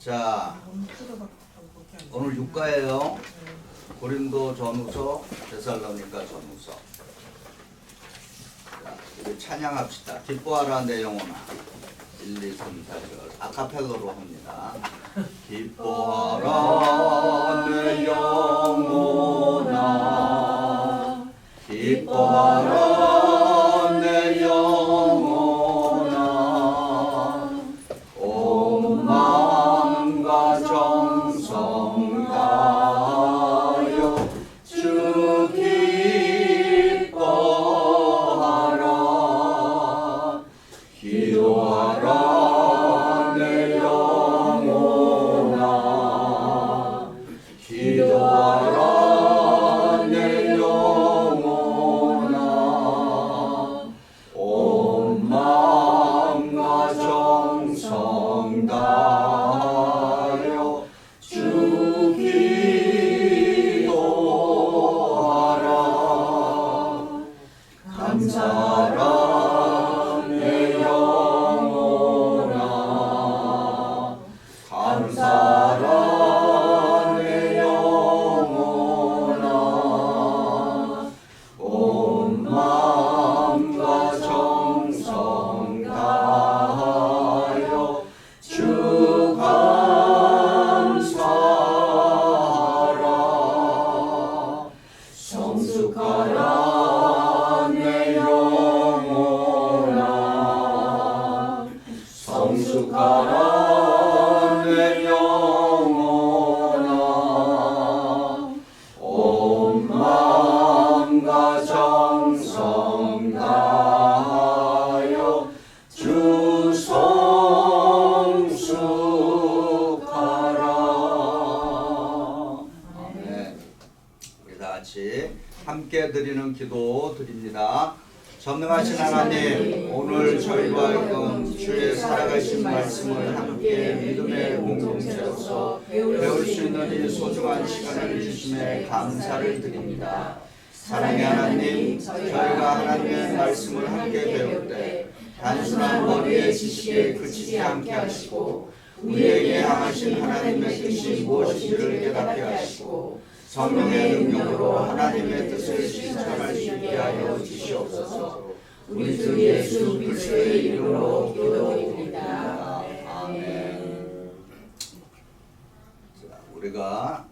자, 오늘 6가예요. 고린도 전후서, 데살로니가 전후서. 자, 우리 찬양합시다. 기뻐하라 내 영혼아. 1, 2, 3, 4절. 아카펠로로 합니다. 기뻐하라 내 영혼아. 기뻐하라 내 영혼아. 온 마음과 정성 다하여 주 기뻐하라. 기도하라 내 영혼아. 기도하라 내 영혼아. 온 마음과 정성 다하여 주 기도하라. 감사하라 내 영혼아. 감사하라 내 영혼아. 온 마음과 정성 다하여 주 감사하라. 성숙하라 내 영혼아. 성숙하라 내 영혼아. 온 마음과 정성 다하여 주 성숙하라. 아멘. 우리 다 같이 함께 드리는 기도 드립니다. 전능하신 하나님, 오늘 저희와 하여금 주의 살아가신 말씀을 함께 믿음의 공동체로서 배울 수 있는 이 소중한 시간을 주심에 감사를 드립니다. 사랑의 하나님, 저희가 하나님의 말씀을 함께 배울 때 단순한 머리의 지식에 그치지 않게 하시고 우리에게 향하신 하나님의 뜻이 무엇인지를 깨닫게 하시고 성령의 능력으로 하나님의 뜻을 실천할 수 있게 하여 주시옵소서. 우리 주 예수 그리스도의 이름으로 기도드립니다. 아멘. 자, 우리가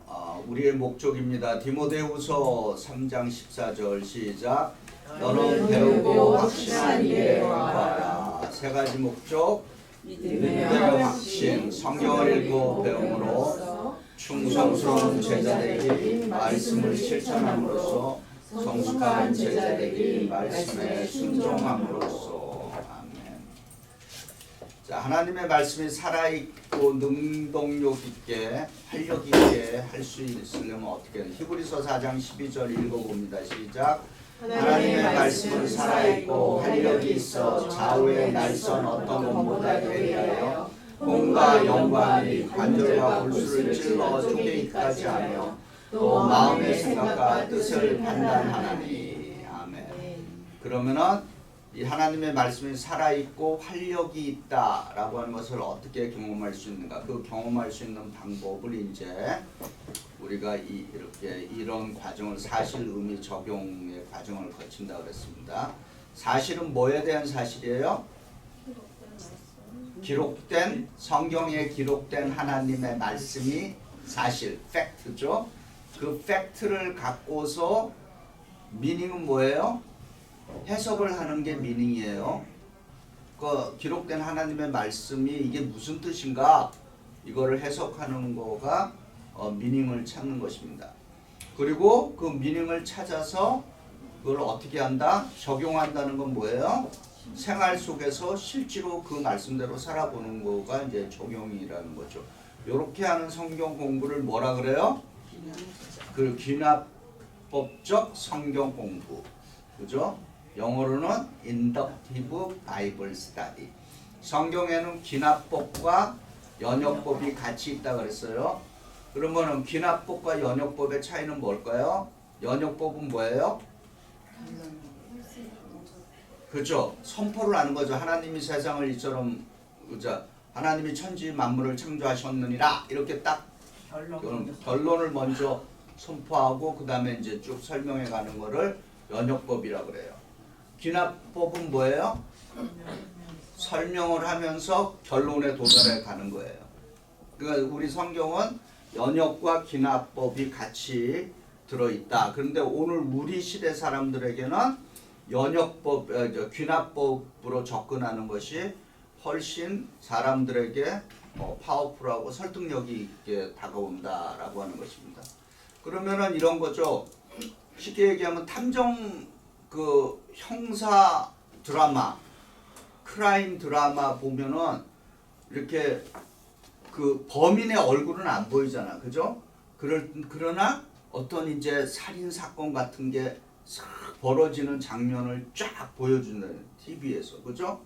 우리의 목적입니다. 디모데후서 3장 14절 시작. 너는 배우고 확신한 일에 강구하라. 세 가지 목적. 믿음의 확신, 성경을 읽고 배움으로 충성스러운 제자되기, 말씀을 실천함으로써 성숙한 제자되기, 말씀에 순종함으로써. 아멘. 자, 하나님의 말씀이 살아있고 능동력 있게 활력 있게 할 수 있으려면 어떻게 해요? 히브리서 4장 12절 읽어봅니다. 시작. 하나님의 말씀은 살아있고 활력이 있어 좌우의 날선 어떤 것보다 대리하여 몸과 영관이 관절과 골수를 찔러 쪼개기까지 하며 또 마음의 생각과 뜻을 판단하나니. 아멘. 그러면은 이 하나님의 말씀이 살아있고 활력이 있다라고 하는 것을 어떻게 경험할 수 있는가? 그 경험할 수 있는 방법을 이제 우리가 이렇게 이런 과정을 사실 의미 적용의 과정을 거친다 그랬습니다. 사실은 뭐에 대한 사실이에요? 기록된 성경에 기록된 하나님의 말씀이 사실, 팩트죠. 그 팩트를 갖고서 미닝은 뭐예요? 해석을 하는 게 미닝이에요. 그 기록된 하나님의 말씀이 이게 무슨 뜻인가? 이거를 해석하는 거가 미닝을 찾는 것입니다. 그리고 그 미닝을 찾아서 그걸 어떻게 한다? 적용한다는 건 뭐예요? 생활 속에서 실제로 그 말씀대로 살아보는 거가 이제 적용이라는 거죠. 이렇게 하는 성경 공부를 뭐라 그래요? 그 귀납법적 성경 공부, 그죠? 영어로는 Inductive Bible Study. 성경에는 귀납법과 연역법이 같이 있다 그랬어요. 그러면은 귀납법과 연역법의 차이는 뭘까요? 연역법은 뭐예요? 그렇죠. 선포를 하는 거죠. 하나님이 세상을 이처럼 하나님이 천지 만물을 창조하셨느니라 이렇게 딱 결론을 먼저 선포하고 그 다음에 이제 쭉 설명해 가는 거를 연역법이라고 그래요. 귀납법은 뭐예요? 설명을 하면서 결론에 도달해 가는 거예요. 그러니까 우리 성경은 연역과 귀납법이 같이 들어있다. 그런데 오늘 우리 시대 사람들에게는 연역법, 귀납법으로 접근하는 것이 훨씬 사람들에게 파워풀하고 설득력이 있게 다가온다라고 하는 것입니다. 그러면은 이런 거죠. 쉽게 얘기하면 탐정 그 형사 드라마, 크라임 드라마 보면은 이렇게 그 범인의 얼굴은 안 보이잖아, 그죠? 그러나 어떤 이제 살인 사건 같은 게 싹 벌어지는 장면을 쫙 보여주는 TV에서, 그죠?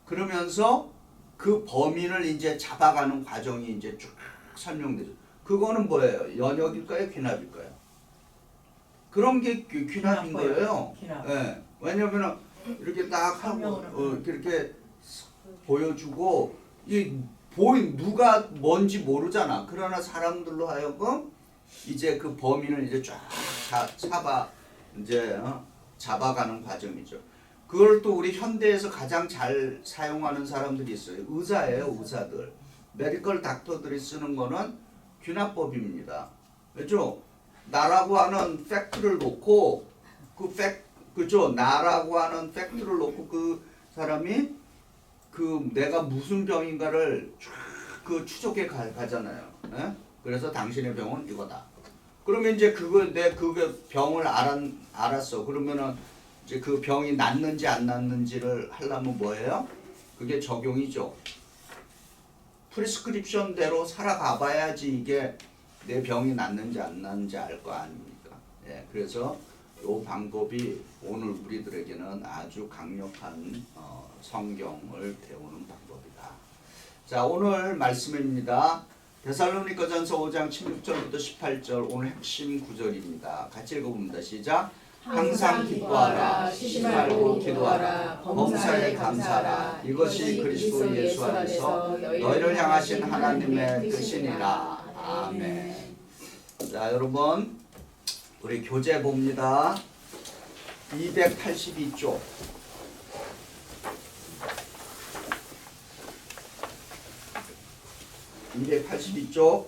그러면서 그 범인을 이제 잡아가는 과정이 이제 쭉 설명되죠. 그거는 뭐예요? 연역일까요? 귀납일까요? 그런 게 귀납인 거예요. 귀납. 예. 왜냐면은 이렇게 딱 하고 이렇게 보여주고 이 누가 뭔지 모르잖아. 그러나 사람들로 하여금 이제 그 범인을 이제 쫙 잡아가는 과정이죠. 그걸 또 우리 현대에서 가장 잘 사용하는 사람들이 있어요. 의사예요, 의사들. 메디컬 닥터들이 쓰는 거는 귀납법입니다. 그죠? 나라고 하는 팩트를 놓고 그죠? 나라고 하는 팩트를 놓고 그 사람이 그 내가 무슨 병인가를 그 추적해 가잖아요. 에? 그래서 당신의 병은 이거다. 그러면 이제 내 병을 알았어. 그러면은 이제 그 병이 낫는지 안 낫는지를 하려면 뭐예요? 그게 적용이죠. 프리스크립션대로 살아가 봐야지 이게 내 병이 낫는지 안 낫는지 알 거 아닙니까? 예, 그래서 이 방법이 오늘 우리들에게는 아주 강력한 성경을 배우는 방법이다. 자, 오늘 말씀입니다. 데살로니가전서 5장 16절부터 18절 오늘 핵심 구절입니다. 같이 읽어봅니다. 시작. 항상 기뻐하라, 쉬지 말고 기도하라, 범사에 감사하라. 이것이 그리스도 예수 안에서 너희를 향하신 하나님의 뜻이니라. 아멘. 자, 여러분 우리 교재 봅니다. 282쪽. 282쪽.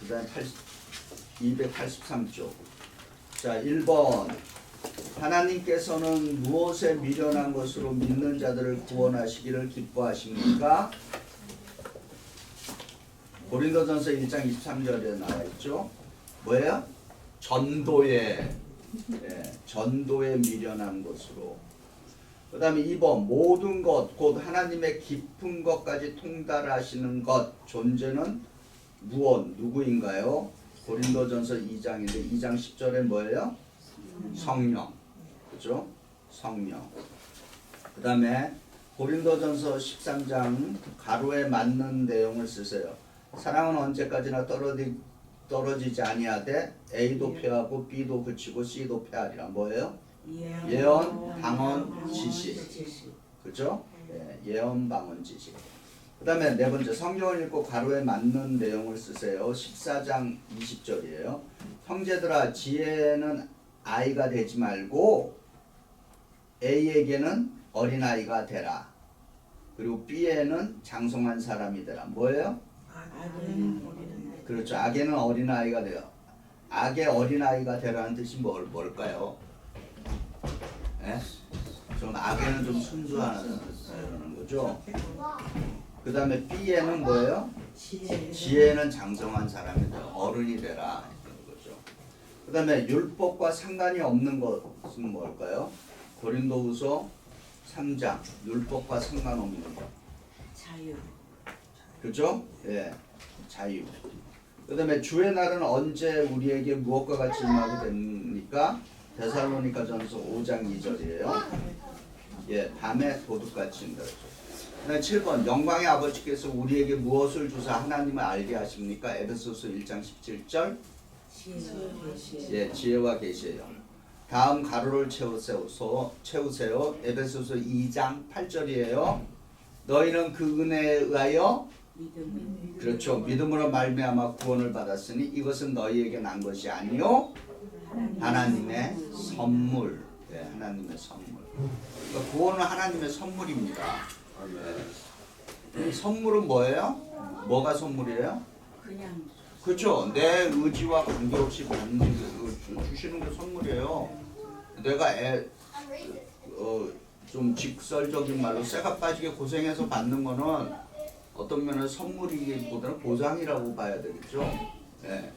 그 다음에 283쪽. 자, 1번. 하나님께서는 무엇에 미련한 것으로 믿는 자들을 구원하시기를 기뻐하십니까? 고린도전서 1장 23절에 나와 있죠. 뭐예요? 전도에 미련한 것으로. 그 다음에 2번 모든 것 곧 하나님의 깊은 것까지 통달하시는 것 존재는 누구인가요? 고린도전서 2장인데 2장 10절에 뭐예요? 성령. 그죠? 성령. 그 다음에 고린도전서 13장 가로에 맞는 내용을 쓰세요. 사랑은 언제까지나 떨어지지 아니하되 A도 패하고 B도 그치고 C도 패하리라. 뭐예요? 예언, 방언, 지식. 그죠? 예언, 방언, 지식. 그 다음에 네 번째 성경을 읽고 가로에 맞는 내용을 쓰세요. 14장 20절이에요. 형제들아 지혜는 아이가 되지 말고 A에게는 어린아이가 되라. 그리고 B에는 장성한 사람이 되라. 뭐예요? 그렇죠. 악에는 어린아이가 돼요. 악의 어린아이가 되라는 뜻이 뭘까요? 예? 좀 악에는 좀 순수하는 거죠. 그 다음에 B에는 뭐예요? 지혜는 장성한 사람이 되라. 어른이 되라. 이런 거죠. 그 다음에 율법과 상관이 없는 것은 뭘까요? 고린도후서 3장 율법과 상관없는 것. 자유. 그죠? 예, 자유. 그 다음에 주의 날은 언제 우리에게 무엇과 같이 임하게 됩니까? 데살로니가전서 5장 2절이에요. 예, 밤에 도둑같이 임다. 그 다음에 7번 영광의 아버지께서 우리에게 무엇을 주사 하나님을 알게 하십니까? 에베소서 1장 17절. 예, 지혜와 계시예요. 다음 가로를 채우세요. 에베소서 2장 8절이에요. 너희는 그 은혜에 의하여 그렇죠. 믿음으로 말미암아 구원을 받았으니 이것은 너희에게 난 것이 아니요 하나님의 선물. 네, 하나님의 선물. 그러니까 구원은 하나님의 선물입니다. 네. 선물은 뭐예요? 뭐가 선물이에요? 그냥 그렇죠. 내 의지와 관계없이 주시는 게 선물이에요. 내가 좀 직설적인 말로 쇠가 빠지게 고생해서 받는 거는 어떤 면에서 선물이기보다는 보상이라고 봐야 되겠죠. 예.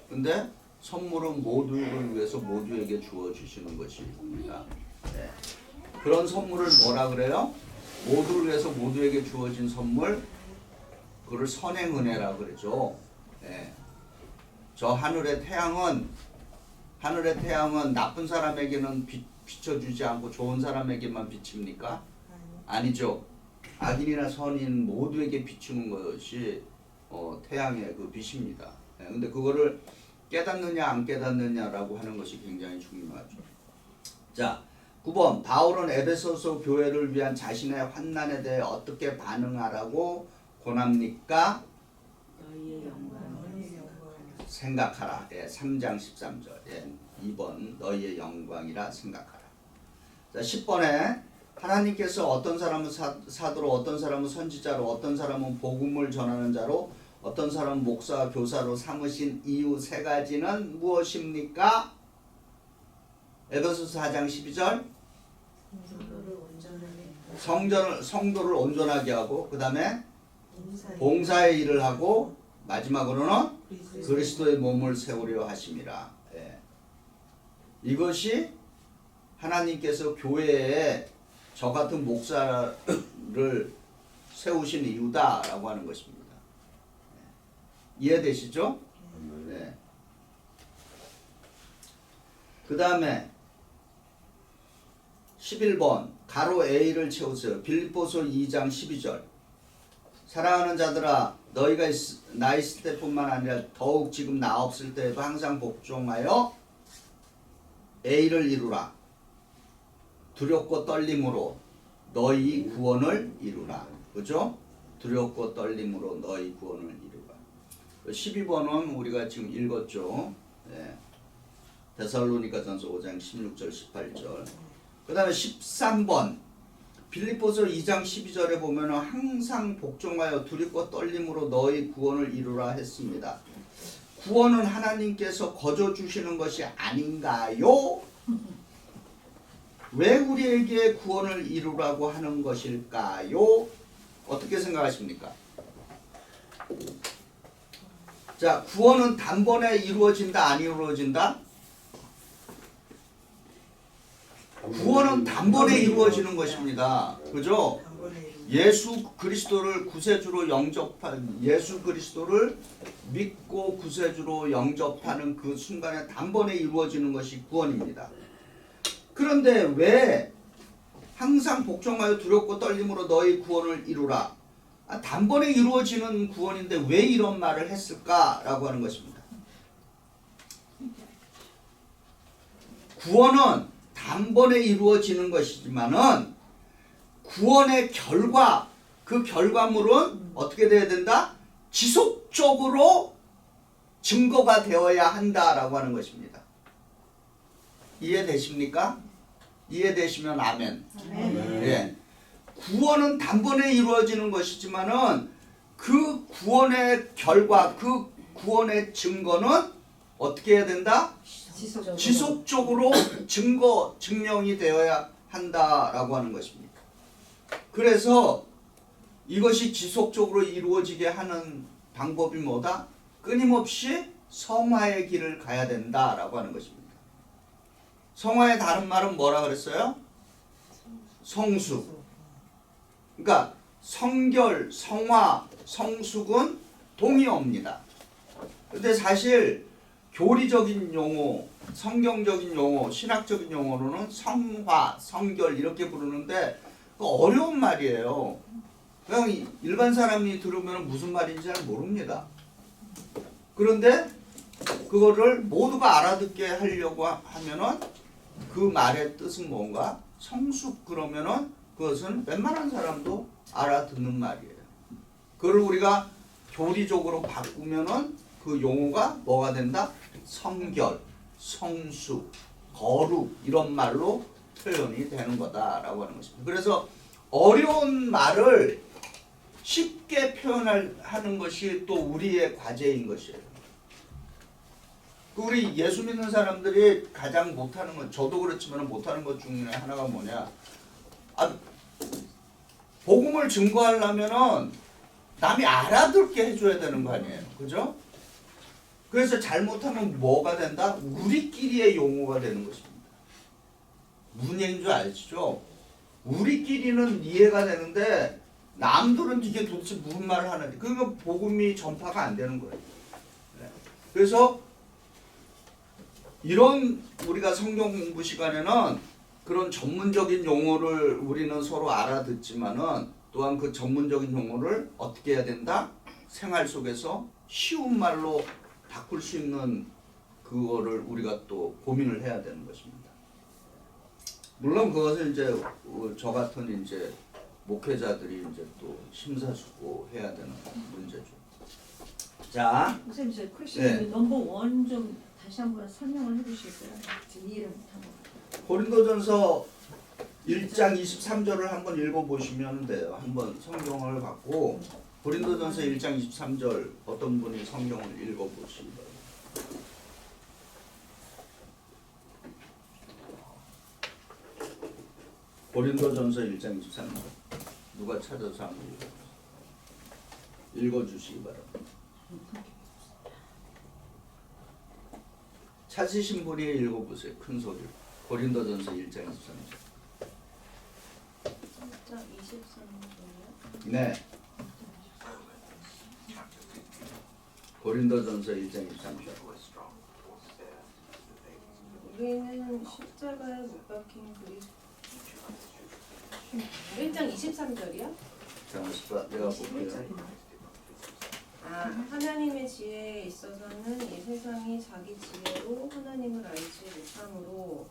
근데 선물은 모두를 위해서 모두에게 주어 주시는 것입니다. 예. 그런 선물을 뭐라 그래요? 모두를 위해서 모두에게 주어진 선물, 그걸 선행 은혜라 그러죠. 예. 저 하늘의 태양은 나쁜 사람에게는 비춰주지 않고 좋은 사람에게만 비칩니까? 아니죠. 악인이나 선인 모두에게 비추는 것이 태양의 그 빛입니다. 예. 근데 그거를 깨닫느냐 안 깨닫느냐라고 하는 것이 굉장히 중요하죠. 자, 9번 바울은 에베소서 교회를 위한 자신의 환난에 대해 어떻게 반응하라고 권합니까? 너희의 영광 생각하라. 예, 3장 13절. 예, 2번 너희의 영광이라 생각하라. 자, 10번에 하나님께서 어떤 사람은 사도로, 어떤 사람은 선지자로, 어떤 사람은 복음을 전하는 자로, 어떤 사람은 목사와 교사로 삼으신 이유 세 가지는 무엇입니까? 에베소서 4장 12절. 성도를 온전하게 하고, 그 다음에 봉사의 일을 하고, 마지막으로는 그리스도의 몸을 세우려 하심이라. 예. 이것이 하나님께서 교회에 저 같은 목사를 세우신 이유다라고 하는 것입니다. 예. 이해되시죠? 네. 그 다음에 11번 가로 A를 채우세요. 빌립보서 2장 12절. 사랑하는 자들아 너희가 나 있을 때뿐만 아니라 더욱 지금 나 없을 때에도 항상 복종하여 A를 이루라. 두렵고 떨림으로 너희 구원을 이루라. 그죠? 두렵고 떨림으로 너희 구원을 이루라. 12번은 우리가 지금 읽었죠. 네. 데살로니가전서 5장 16절 18절. 그 다음에 13번 빌립보서 2장 12절에 보면 항상 복종하여 두렵고 떨림으로 너희 구원을 이루라 했습니다. 구원은 하나님께서 거저 주시는 것이 아닌가요? 왜 우리에게 구원을 이루라고 하는 것일까요? 어떻게 생각하십니까? 자, 구원은 단번에 이루어진다, 안 이루어진다? 구원은 단번에 이루어지는 것입니다. 그죠? 예수 그리스도를 구세주로 영접한, 예수 그리스도를 믿고 구세주로 영접하는 그 순간에 단번에 이루어지는 것이 구원입니다. 그런데 왜 항상 복종하여 두렵고 떨림으로 너희 구원을 이루라. 단번에 이루어지는 구원인데 왜 이런 말을 했을까라고 하는 것입니다. 구원은 단번에 이루어지는 것이지만은 구원의 결과, 그 결과물은 어떻게 돼야 된다? 지속적으로 증거가 되어야 한다라고 하는 것입니다. 이해되십니까? 이해되시면 아멘. 예. 구원은 단번에 이루어지는 것이지만은 그 구원의 결과, 그 구원의 증거는 어떻게 해야 된다? 지속적으로 증명이 되어야 한다라고 하는 것입니다. 그래서 이것이 지속적으로 이루어지게 하는 방법이 뭐다? 끊임없이 성화의 길을 가야 된다라고 하는 것입니다. 성화의 다른 말은 뭐라 그랬어요? 성숙. 그러니까 성결, 성화, 성숙은 동의어입니다. 근데 사실 교리적인 용어, 성경적인 용어, 신학적인 용어로는 성화, 성결 이렇게 부르는데 어려운 말이에요. 그냥 일반 사람이 들으면 무슨 말인지 잘 모릅니다. 그런데 그거를 모두가 알아듣게 하려고 하면은 그 말의 뜻은 뭔가? 성숙 그러면은 그것은 웬만한 사람도 알아듣는 말이에요. 그걸 우리가 교리적으로 바꾸면은 그 용어가 뭐가 된다? 성결, 성숙, 거룩 이런 말로 표현이 되는 거다라고 하는 것입니다. 그래서 어려운 말을 쉽게 표현하는 것이 또 우리의 과제인 것이에요. 우리 예수 믿는 사람들이 가장 못하는 건, 저도 그렇지만 못하는 것 중에 하나가 뭐냐? 복음을 증거하려면은 남이 알아듣게 해줘야 되는 거 아니에요, 그죠? 그래서 잘못하면 뭐가 된다? 우리끼리의 용어가 되는 것입니다. 무슨 얘기인 줄 아시죠? 우리끼리는 이해가 되는데 남들은 이게 도대체 무슨 말을 하는지, 그러니까 복음이 전파가 안 되는 거예요. 그래서 이런 우리가 성경 공부 시간에는 그런 전문적인 용어를 우리는 서로 알아듣지만은 또한 그 전문적인 용어를 어떻게 해야 된다? 생활 속에서 쉬운 말로 바꿀 수 있는 그거를 우리가 또 고민을 해야 되는 것입니다. 물론 그것을 이제 저 같은 이제 목회자들이 이제 또 심사숙고해야 되는 문제죠. 자, 선생님 저 퀘스천 네. 넘버 원 좀 다시 한번 설명을 해주실까요? 지금 이해를 못하고. 고린도전서 1장 23절을 한번 읽어보시면 돼요. 한번 성경을 갖고 고린도전서 1장 23절 어떤 분이 성경을 읽어보시기 바랍니다. 고린도전서 1장 23절 누가 찾아서 한번 읽어주시기 바랍니다. 찾으신 분이 읽어보세요. 큰 소리로. 고린도전서 1장 23절. 23절이요? 네. 고린도전서 1장 23절. 우리는 십자가에 못 박힌 그리스도 1장 23절이요? 잠시만 내가 볼게요. 하나님의 지혜에 있어서는 이 세상이 자기 지혜로 하나님을 알지 못하므로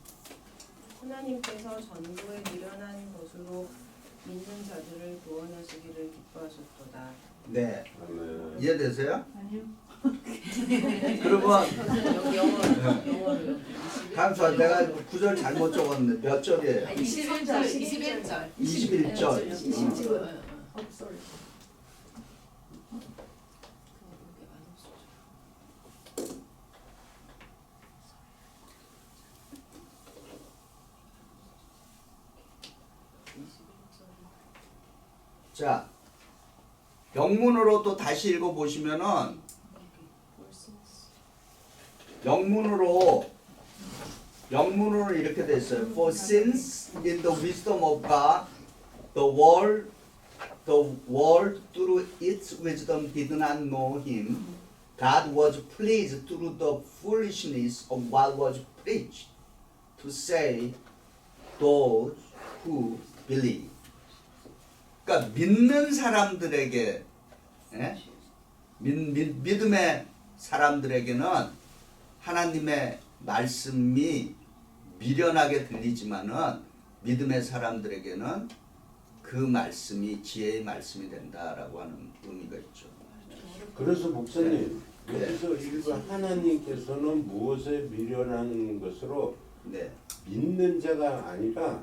하나님께서 전도에 미련한 것으로 믿는 자들을 구원하시기를 기뻐하셨도다. 네. 이해되세요? 아니요. 그러면 여기 영어로 잠시만 내가 구절 잘못 적었는데 몇 절이에요? 21절 21절 21절. sorry. 자, 영문으로 또 다시 읽어보시면은 영문으로 이렇게 돼 있어요. For since in the wisdom of God, the world through its wisdom did not know Him, God was pleased through the foolishness of what was preached to save those who believe. 그러니까 믿는 사람들에게, 믿음의 사람들에게는 하나님의 말씀이 미련하게 들리지만은 믿음의 사람들에게는 그 말씀이 지혜의 말씀이 된다라고 하는 의미가 있죠. 그래서 목사님 네. 여기서 일부 하나님께서는 무엇에 미련한 것으로 네, 믿는 자가 아니라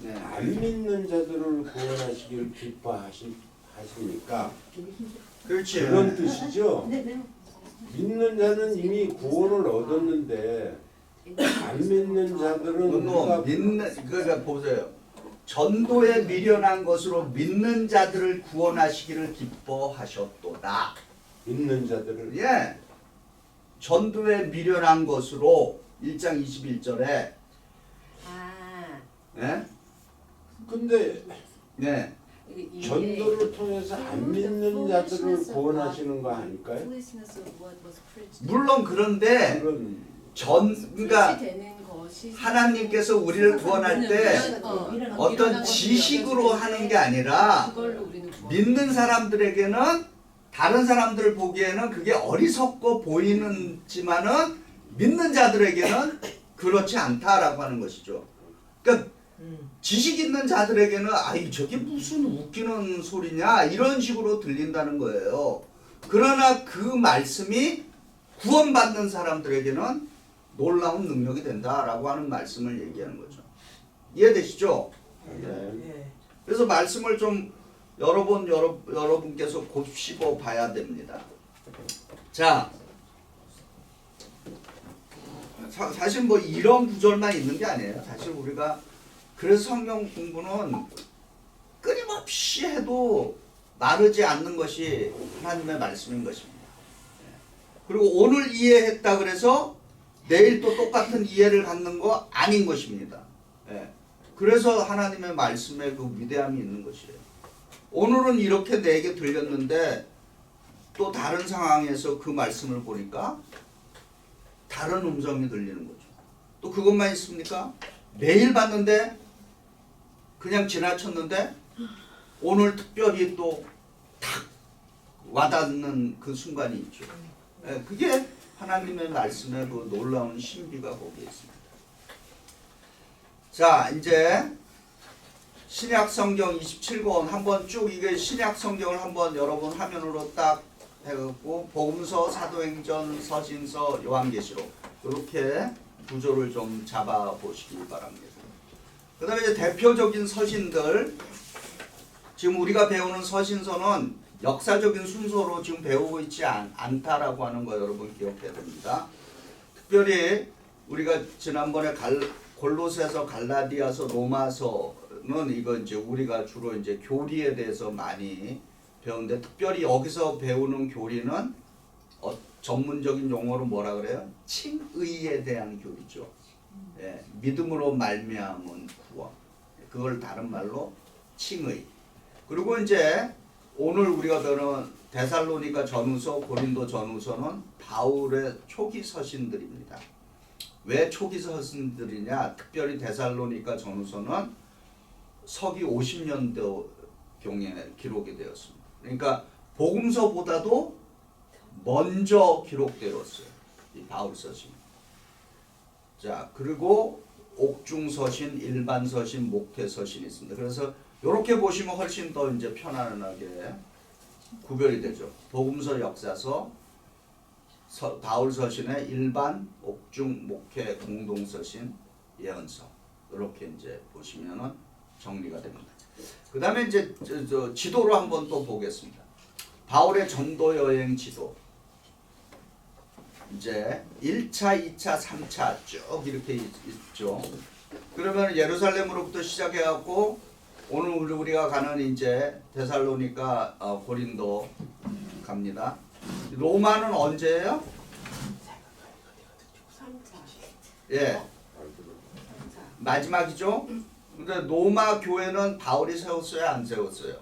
네, 안 믿는 자들을 구원하시길 기뻐하십니까? 그렇지. 그런 뜻이죠. 네네. 믿는 자는 이미 구원을 얻었는데 안 믿는 자들은 우리가 그러니까 보세요. 전도에 미련한 것으로 믿는 자들을 구원하시기를 기뻐하셨도다. 믿는 자들을 예, 전도에 미련한 것으로 1장 21절에 예, 근데 네, 전도를 통해서 안 믿는 자들을 구원하시는 거 아닐까요? 물론 그런데 그런 그러니까 하나님께서 우리를 구원할 때 어떤 지식으로 하는 게 아니라 믿는 사람들에게는 다른 사람들을 보기에는 그게 어리석고 보이는지만은 믿는 자들에게는 그렇지 않다라고 하는 것이죠. 그러니까 지식 있는 자들에게는 아이 저게 무슨 웃기는 소리냐 이런 식으로 들린다는 거예요. 그러나 그 말씀이 구원받는 사람들에게는 놀라운 능력이 된다라고 하는 말씀을 얘기하는 거죠. 이해되시죠? 네. 그래서 말씀을 좀 여러분께서 곱씹어 봐야 됩니다. 자, 사실 뭐 이런 구절만 있는 게 아니에요. 사실 우리가 그래서 성경 공부는 끊임없이 해도 마르지 않는 것이 하나님의 말씀인 것입니다. 그리고 오늘 이해했다 그래서 내일 또 똑같은 이해를 갖는 거 아닌 것입니다. 그래서 하나님의 말씀에 그 위대함이 있는 것이에요. 오늘은 이렇게 내게 들렸는데 또 다른 상황에서 그 말씀을 보니까 다른 음성이 들리는 거죠. 또 그것만 있습니까? 내일 봤는데 그냥 지나쳤는데 오늘 특별히 또 탁 와닿는 그 순간이 있죠. 그게 하나님의 말씀의 그 놀라운 신비가 거기에 있습니다. 자, 이제 신약 성경 27권 한번 쭉 이게 신약 성경을 한번 여러분 화면으로 딱 해갖고 복음서, 사도행전, 서신서, 요한계시록 이렇게 구조를 좀 잡아 보시기 바랍니다. 그 다음에 이제 대표적인 서신들, 지금 우리가 배우는 서신서는 역사적인 순서로 지금 배우고 있지 않다라고 하는 거 여러분 기억해야 됩니다. 특별히 우리가 지난번에 골로새서, 갈라디아서, 로마서는 이거 이제 우리가 주로 이제 교리에 대해서 많이 배우는데 특별히 여기서 배우는 교리는 전문적인 용어로 뭐라 그래요? 칭의에 대한 교리죠. 믿음으로 말미암은 구원. 그걸 다른 말로 칭의. 그리고 이제 오늘 우리가 배우는 데살로니가 전후서, 고린도 전후서는 바울의 초기 서신들입니다. 왜 초기 서신들이냐? 특별히 데살로니가 전후서는 서기 50년도 경에 기록이 되었습니다. 그러니까 복음서보다도 먼저 기록되었어요. 이 바울 서신. 자, 그리고 옥중 서신, 일반 서신, 목회 서신이 있습니다. 그래서 이렇게 보시면 훨씬 더 이제 편안하게 구별이 되죠. 복음서, 역사서, 바울 서신의 일반, 옥중, 목회, 공동 서신, 예언서 이렇게 이제 보시면은 정리가 됩니다. 그 다음에 이제 지도로 한번 또 보겠습니다. 바울의 전도 여행 지도. 이제 1차, 2차, 3차 쭉 이렇게 있죠. 그러면 예루살렘으로부터 시작해갖고 오늘 우리가 가는 이제 데살로니가, 고린도 갑니다. 로마는 언제예요? 3차. 예, 마지막이죠. 근데 로마 교회는 바울이 세웠어요, 안 세웠어요?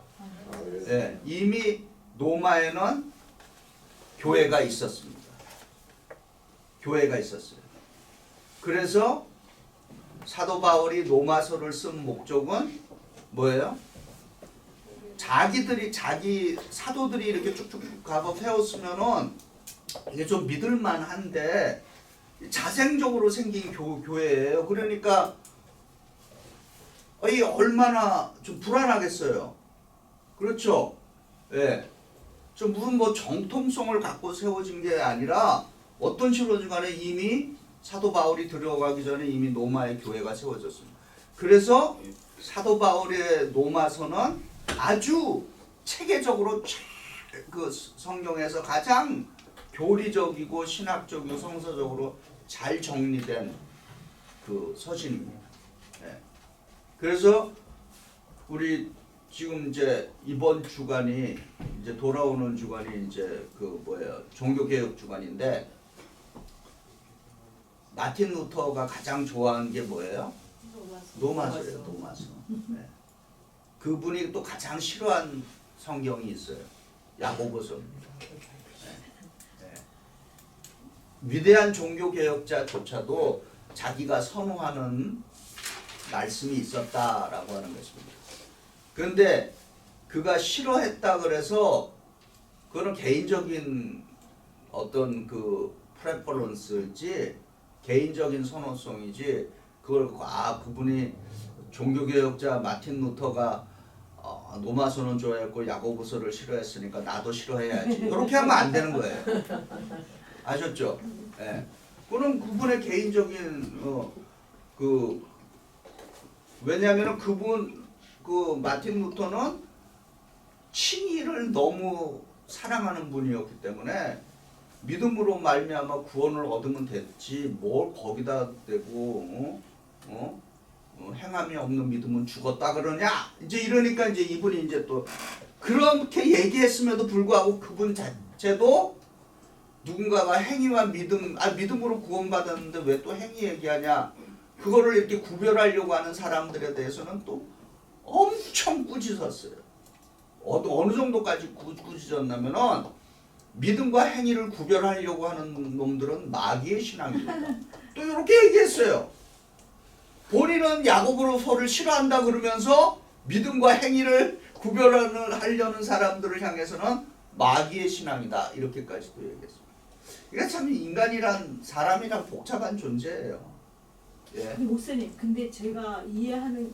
예, 이미 로마에는 교회가 있었습니다. 교회가 있었어요. 그래서 사도 바울이 로마서를 쓴 목적은 뭐예요? 자기 사도들이 이렇게 쭉쭉 가서 세웠으면은 이게 좀 믿을만한데 자생적으로 생긴 교회예요. 그러니까 이 얼마나 좀 불안하겠어요. 그렇죠? 예. 좀 무슨 뭐 정통성을 갖고 세워진 게 아니라 어떤 식으로든 간에 이미 사도 바울이 들어가기 전에 이미 로마의 교회가 세워졌습니다. 그래서 사도 바울의 로마서는 아주 체계적으로 그 성경에서 가장 교리적이고 신학적이고 성서적으로 잘 정리된 그 서신입니다. 예. 그래서 우리 지금 이제 이번 주간이 이제 돌아오는 주간이 이제 그 뭐예요? 종교개혁 주간인데 마틴 루터가 가장 좋아하는 게 뭐예요? 로마서예요. 로마서. 네. 그분이 또 가장 싫어한 성경이 있어요. 야고보서입니다. 네. 위대한 종교개혁자조차도 자기가 선호하는 말씀이 있었다라고 하는 것입니다. 그런데 그가 싫어했다 그래서 그거는 개인적인 어떤 그 프레퍼런스일지 개인적인 선호성이지 그걸 그분이 종교개혁자 마틴 루터가 노마서는 좋아했고 야고보서를 싫어했으니까 나도 싫어해야지 이렇게 하면 안 되는 거예요. 아셨죠? 예. 그는 그분의 개인적인 왜냐하면 그분 마틴 루터는 친일을 너무 사랑하는 분이었기 때문에 믿음으로 말미암아 구원을 얻으면 됐지 뭘 거기다 대고 행함이 없는 믿음은 죽었다 그러냐 이제 이러니까 이제 이분이 이제 또 그렇게 얘기했음에도 불구하고 그분 자체도 누군가가 행위와 믿음으로 구원받았는데 왜 또 행위 얘기하냐 그거를 이렇게 구별하려고 하는 사람들에 대해서는 또 엄청 꾸짖었어요. 어느 정도까지 꾸짖었냐면은 믿음과 행위를 구별하려고 하는 놈들은 마귀의 신앙입니다. 또 이렇게 얘기했어요. 본인은 야고보서를 싫어한다 그러면서 믿음과 행위를 구별하려는 사람들을 향해서는 마귀의 신앙이다 이렇게까지도 얘기했어요. 이게 참 인간이란 사람이란 복잡한 존재예요. 예. 근데 목사님, 근데 제가 이해하는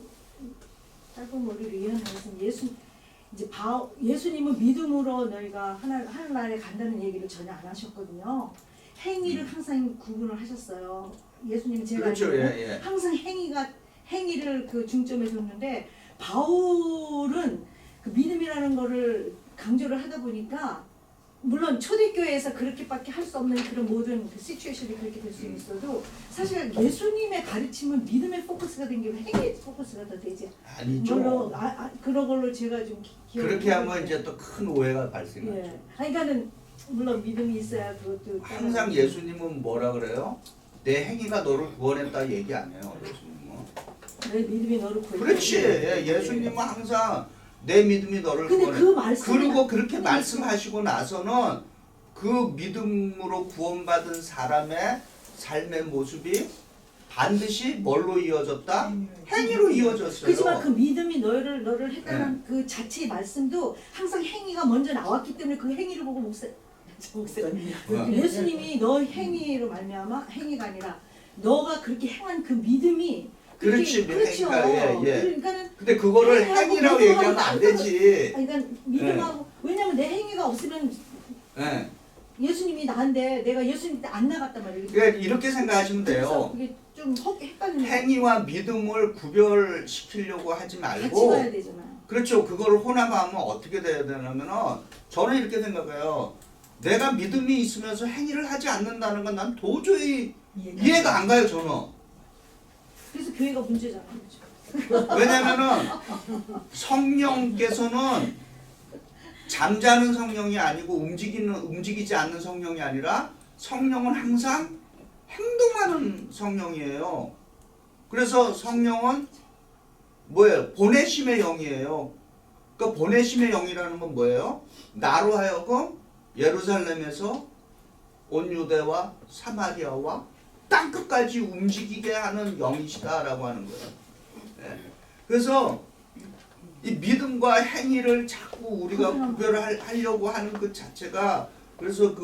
짧은 머리로 이해하는 것은 예수님은 믿음으로 너희가 하늘나라에 간다는 얘기를 전혀 안 하셨거든요. 행위를 항상 구분을 하셨어요. 예수님은 제가 그렇죠. 알기로는 예. 항상 행위를 그 중점에 뒀는데 바울은 그 믿음이라는 거를 강조를 하다 보니까 물론 초대교회에서 그렇게밖에 할 수 없는 그런 모든 그 시츄에이션이 그렇게 될 수 있어도 사실 예수님의 가르침은 믿음의 포커스가 된 게 행위의 포커스가 더 되지. 아니죠. 그런 걸로 제가 좀 그렇게 하면 이제 또 큰 오해가 발생하죠. 예. 그러니까는 물론 믿음이 있어야 그것도 항상 예수님은 뭐라 그래요? 내 행위가 너를 구원했다 얘기 안 해요. 예수님은. 내 믿음이 너를 구했다. 그렇지. 예수님은 항상 내 믿음이 너를 근데 구원해. 그 말씀이 그리고 그렇게 말씀하시고 나서는 그 믿음으로 구원받은 사람의 삶의 모습이 반드시 뭘로 이어졌다? 행위로 이어졌어요. 그렇지만 그 믿음이 너를 했다는 그 자체의 말씀도 항상 행위가 먼저 나왔기 때문에 그 행위를 보고 예수님이 너 행위로 말미암아 행위가 아니라 너가 그렇게 행한 그 믿음이 그렇지. 그렇죠. 그러니까는 근데 그거를 행위라고 얘기하면 안 되지. 그러니까 믿음하고 왜냐면 내 행위가 없으면 네. 예수님이 나한테 내가 예수님 때 안 나갔단 말이에요. 그러니까 이렇게 생각하시면 그래서 돼요. 그게 좀 헷갈리는 행위와 믿음을 구별시키려고 하지 같이 말고 가야 되잖아요. 그렇죠. 그걸 혼합하면 어떻게 돼야 되냐면은 저는 이렇게 생각해요. 내가 믿음이 있으면서 행위를 하지 않는다는 건 난 도저히 이해가 안 가요. 저는. 그래서 교회가 문제잖아요. 왜냐면은 성령께서는 잠자는 성령이 아니고 움직이지 않는 성령이 아니라 성령은 항상 행동하는 성령이에요. 그래서 성령은 뭐예요? 보내심의 영이에요. 그러니까 보내심의 영이라는 건 뭐예요? 나로 하여금 예루살렘에서 온 유대와 사마리아와 땅끝까지 움직이게 하는 영이시다라고 하는 거예요. 네. 그래서 이 믿음과 행위를 자꾸 우리가 구별하려고 하는 그 자체가 그래서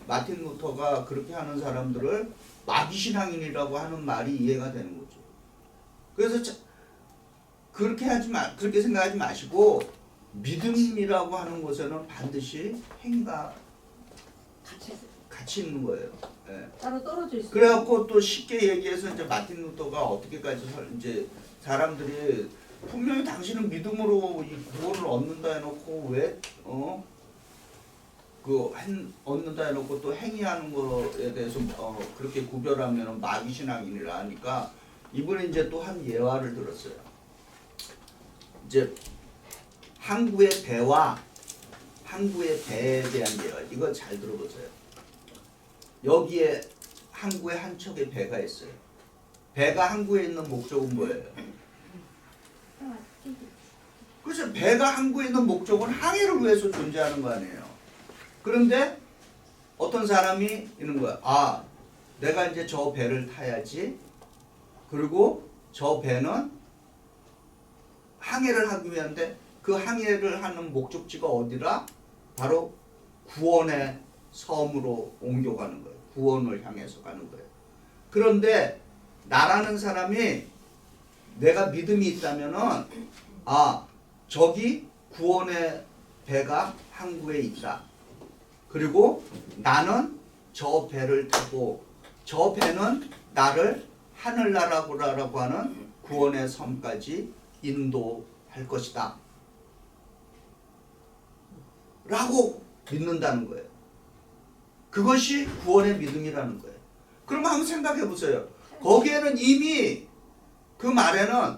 마틴 루터가 그렇게 하는 사람들을 마귀신앙인이라고 하는 말이 이해가 되는 거죠. 그래서 그렇게 생각하지 마시고 믿음이라고 하는 것에는 반드시 행위가 같이 있는 거예요. 예. 따로 떨어져 있어요. 그래갖고 또 쉽게 얘기해서 이제 마틴 루터가 어떻게까지 이제 사람들이 분명히 당신은 믿음으로 이 구원을 얻는다 해놓고 왜 얻는다 해놓고 또 행위하는 거에 대해서 그렇게 구별하면 마귀 신앙인이라 하니까 이분이 이제 또 한 예화를 들었어요. 이제 항구의 배와 항구의 배에 대한 예화. 이거 잘 들어보세요. 여기에 항구에 한 척의 배가 있어요. 배가 항구에 있는 목적은 뭐예요? 그래서 배가 항구에 있는 목적은 항해를 위해서 존재하는 거 아니에요. 그런데 어떤 사람이 있는 거야. 아, 내가 이제 저 배를 타야지. 그리고 저 배는 항해를 하기 위한데 그 항해를 하는 목적지가 어디라? 바로 구원의 섬으로 옮겨가는 거예요. 구원을 향해서 가는 거예요. 그런데 나라는 사람이 내가 믿음이 있다면은 저기 구원의 배가 항구에 있다. 그리고 나는 저 배를 타고 저 배는 나를 하늘나라라고 하는 구원의 섬까지 인도할 것이다. 라고 믿는다는 거예요. 그것이 구원의 믿음이라는 거예요. 그럼 한번 생각해 보세요. 거기에는 이미 그 말에는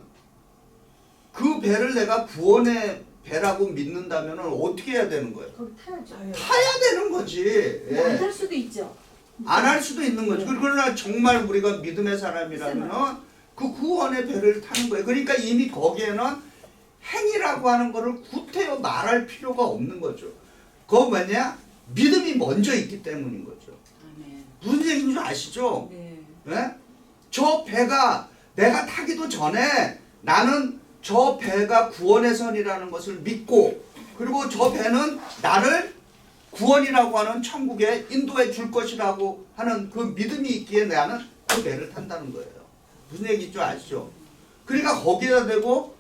그 배를 내가 구원의 배라고 믿는다면 어떻게 해야 되는 거예요? 거기 타야죠. 타야 되는 거지. 안 탈 수도 있죠. 안 할 수도 있는 거죠. 그러나 정말 우리가 믿음의 사람이라면 그 구원의 배를 타는 거예요. 그러니까 이미 거기에는 행위라고 하는 거를 구태여 말할 필요가 없는 거죠. 그거 뭐냐? 믿음이 먼저 있기 때문인 거죠. 무슨 얘기인 줄 아시죠? 네. 네? 저 배가 내가 타기도 전에 나는 저 배가 구원의 선이라는 것을 믿고 그리고 저 배는 나를 구원이라고 하는 천국에 인도해 줄 것이라고 하는 그 믿음이 있기에 나는 그 배를 탄다는 거예요. 무슨 얘기인 줄 아시죠? 그러니까 거기다 대고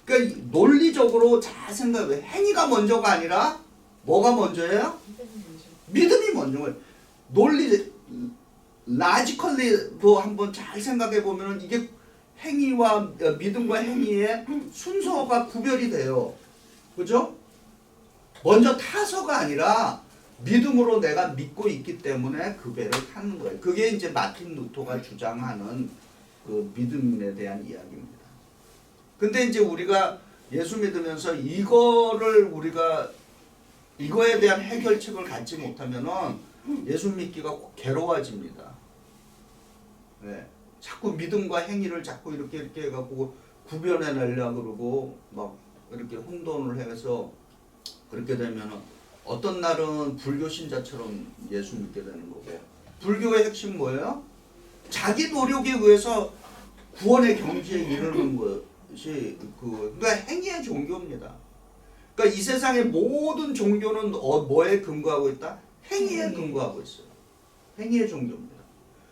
그러니까 논리적으로 잘 생각해. 행위가 먼저가 아니라 뭐가 먼저예요? 믿음이 먼저예요. 논리 라지컬리도 한번 잘 생각해 보면은 이게 행위와 믿음과 행위의 순서가 구별이 돼요. 그죠? 먼저 타서가 아니라 믿음으로 내가 믿고 있기 때문에 그 배를 타는 거예요. 그게 이제 마틴 루터가 주장하는 그 믿음에 대한 이야기입니다. 근데 이제 우리가 예수 믿으면서 우리가 이거에 대한 해결책을 갖지 못하면은 예수 믿기가 괴로워집니다. 네. 자꾸 믿음과 행위를 자꾸 이렇게 해갖고 구별해내려고 그러고 막 이렇게 혼돈을 해서 그렇게 되면은 어떤 날은 불교 신자처럼 예수 믿게 되는 거고 불교의 핵심 뭐예요? 자기 노력에 의해서 구원의 경지에 이르는 것이 그러니까 행위의 종교입니다. 그러니까 이 세상의 모든 종교는 뭐에 근거하고 있다? 행위에 근거하고 있어요. 행위의 종교입니다.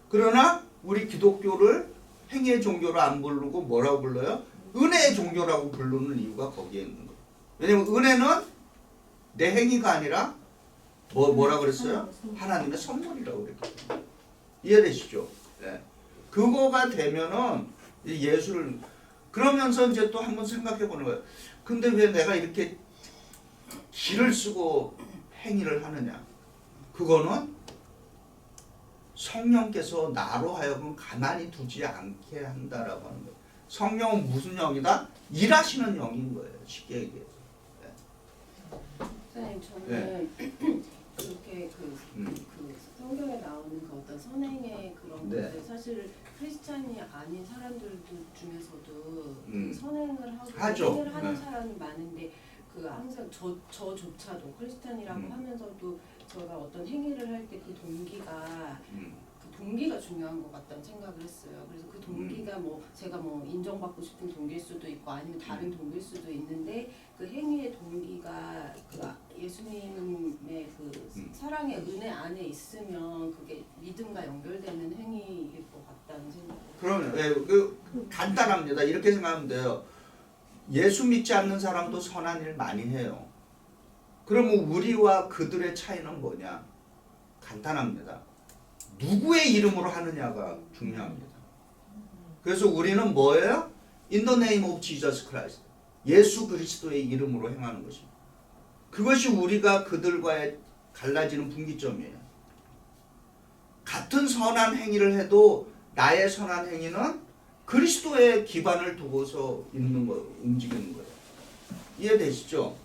그러나 우리 기독교를 행위의 종교로 안 부르고 뭐라고 불러요? 은혜의 종교라고 부르는 이유가 거기에 있는 거예요. 왜냐면 은혜는 내 행위가 아니라 뭐라 그랬어요? 하나님의 선물이라고 그랬거든요. 이해되시죠? 네. 그거가 되면은 예수를 그러면서 이제 또 한번 생각해 보는 거예요. 근데 왜 내가 이렇게 기를 쓰고 행위를 하느냐? 그거는 성령께서 나로 하여금 가만히 두지 않게 한다라고 하는 거예요. 성령은 무슨 영이다? 일하시는 영인 거예요. 쉽게 얘기해서. 선생님 저는 그렇게 그 성경에 나오는 그 어떤 선행의 그런 네. 것들 사실 크리스찬이 아닌 사람들 중에서도 음. 그 선행을 하고 하죠. 행위를 하는 네. 사람이 많은데 그 항상 저조차도 크리스찬이라고 하면서도 제가 어떤 행위를 할 때 그 동기가 그 동기가 중요한 것 같다는 생각을 했어요. 그래서 그 동기가 뭐 제가 뭐 인정받고 싶은 동기일 수도 있고 아니면 다른 동기일 수도 있는데 그 행위의 동기가 그 예수님의 그 사랑의 은혜 안에 있으면 그게 믿음과 연결되는 행위일 것 같다는 생각을. 그러면 그 간단합니다. 이렇게 생각하면 돼요. 예수 믿지 않는 사람도 선한 일 많이 해요. 그러면 우리와 그들의 차이는 뭐냐? 간단합니다. 누구의 이름으로 하느냐가 중요합니다. 그래서 우리는 뭐예요? In the name of Jesus Christ. 예수 그리스도의 이름으로 행하는 것입니다. 그것이 우리가 그들과의 갈라지는 분기점이에요. 같은 선한 행위를 해도 나의 선한 행위는 그리스도의 기반을 두고서 있는 거, 움직이는 거예요. 이해되시죠?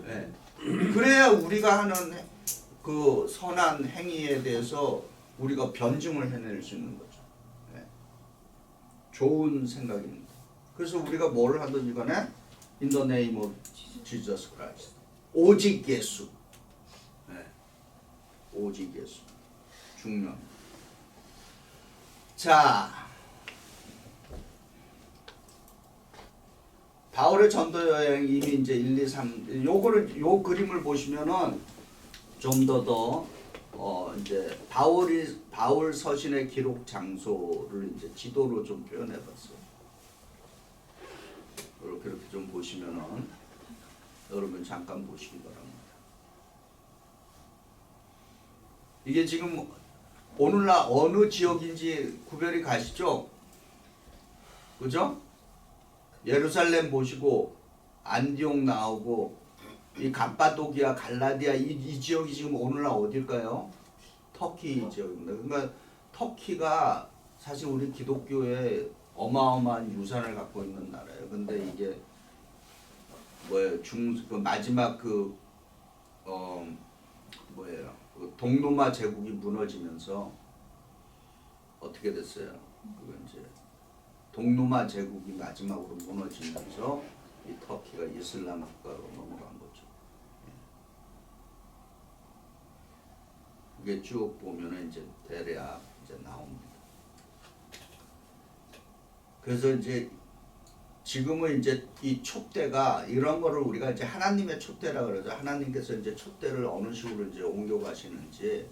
네. 그래야 우리가 하는 그 선한 행위에 대해서 우리가 변증을 해낼 수 있는 거죠. 네. 좋은 생각입니다. 그래서 우리가 뭘 하든지 간에 In the name of Jesus Christ. 오직 예수. 네. 오직 예수. 중요합니다. 자, 바울의 전도 여행 이미 이제 1, 2, 3 요거를 요 그림을 보시면은 좀 더 이제 바울 서신의 기록 장소를 이제 지도로 좀 표현해봤어요. 이렇게 좀 보시면은 여러분 잠깐 보시기 바랍니다. 이게 지금 오늘날 어느 지역인지 구별이 가시죠? 그죠? 예루살렘 보시고 안디옥 나오고 이 갑바도기아, 갈라디아 이 지역이 지금 오늘날 어딜까요? 터키 지역입니다. 그러니까 터키가 사실 우리 기독교에 어마어마한 유산을 갖고 있는 나라예요. 근데 이게 뭐예요? 그 마지막 그 뭐예요? 그 동로마 제국이 무너지면서 어떻게 됐어요? 그거 이제 동로마 제국이 마지막으로 무너지면서 이 터키가 이슬람 국가로 넘어간 거죠. 이게 쭉 보면은 이제 대략 이제 나옵니다. 그래서 이제 지금은 이제 이 촛대가 이런 거를 우리가 이제 하나님의 촛대라 그러죠. 하나님께서 이제 촛대를 어느 식으로 이제 옮겨 가시는지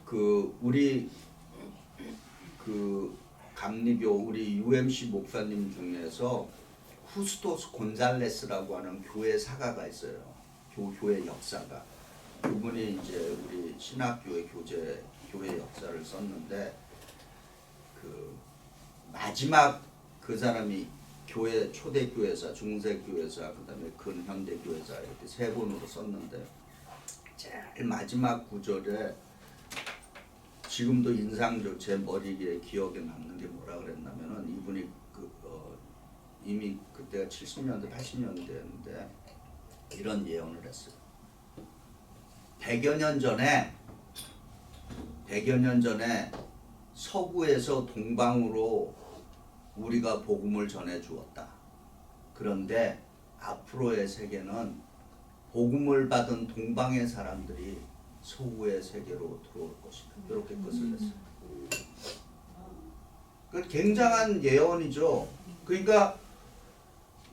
그 우리 그 감리교 우리 UMC 목사님 중에서 후스토스 곤잘레스라고 하는 교회 사가가 있어요. 교회 역사가. 그분이 이제 우리 신학교의 교회 역사를 썼는데 그 마지막 그 사람이 교회 초대교회사, 중세교회사, 그다음에 근현대교회사 이렇게 세 번으로 썼는데 제일 마지막 구절에 지금도 인상적 제 머리에 기억에 남는 게 뭐라 그랬냐면은 이분이 이미 그때가 70년대, 80년대였는데 이런 예언을 했어요. 100여 년 전에 서구에서 동방으로 우리가 복음을 전해 주었다. 그런데 앞으로의 세계는 복음을 받은 동방의 사람들이 서구의 세계로 들어올 것이다. 이렇게 끝을 냈어요. 그 굉장한 예언이죠. 그러니까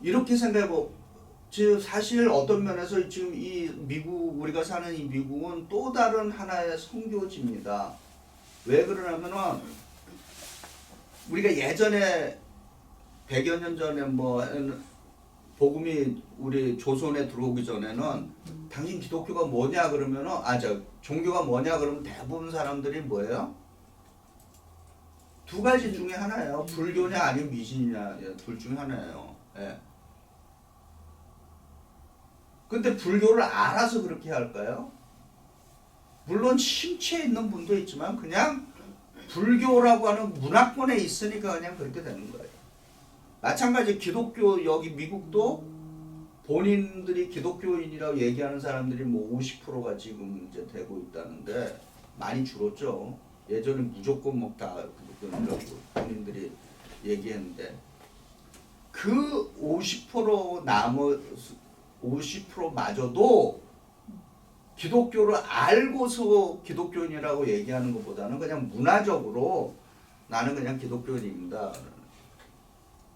이렇게 생각해보. 지금 사실 어떤 면에서 지금 이 미국 우리가 사는 이 미국은 또 다른 하나의 선교지입니다. 왜 그러냐면은 우리가 예전에 100여 년 전에 뭐 복음이 우리 조선에 들어오기 전에는 당신 기독교가 뭐냐 그러면은 종교가 뭐냐 그러면 대부분 사람들이 뭐예요? 두 가지 중에 하나예요. 불교냐 아니면 미신이냐 둘 중에 하나예요. 예. 근데 불교를 알아서 그렇게 할까요? 물론 심취해 있는 분도 있지만 그냥 불교라고 하는 문화권에 있으니까 그냥 그렇게 되는 거예요. 마찬가지 기독교 여기 미국도 본인들이 기독교인이라고 얘기하는 사람들이 뭐 50%가 지금 이제 되고 있다는데 많이 줄었죠. 예전에 무조건 뭐 다 기독교인이라고 본인들이 얘기했는데 그 50%마저도 기독교를 알고서 기독교인이라고 얘기하는 것보다는 그냥 문화적으로 나는 그냥 기독교인입니다.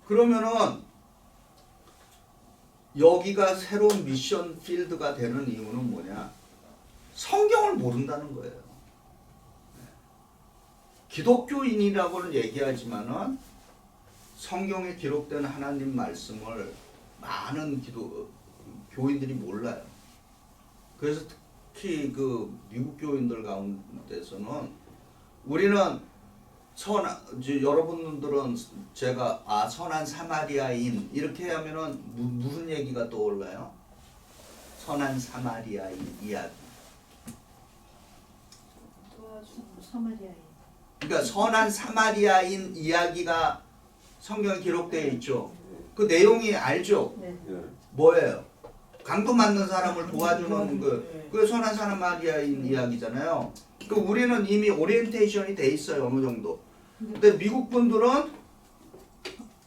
그러면은 여기가 새로운 미션 필드가 되는 이유는 뭐냐? 성경을 모른다는 거예요. 기독교인이라고는 얘기하지만은 성경에 기록된 하나님 말씀을 많은 교인들이 몰라요. 그래서 특히 그 미국 교인들 가운데서는 우리는 여러분들은 제가 선한 사마리아인 이렇게 하면은 무슨 얘기가 떠올라요? 선한 사마리아인 이야기. 사마리아인. 그러니까 선한 사마리아인 이야기가 성경에 기록되어 있죠. 그 내용이 알죠? 네. 뭐예요? 강도 맞는 사람을 도와주는 그 선한 사마리아인 이야기잖아요. 그 우리는 이미 오리엔테이션이 돼 있어요. 어느 정도. 근데 미국 분들은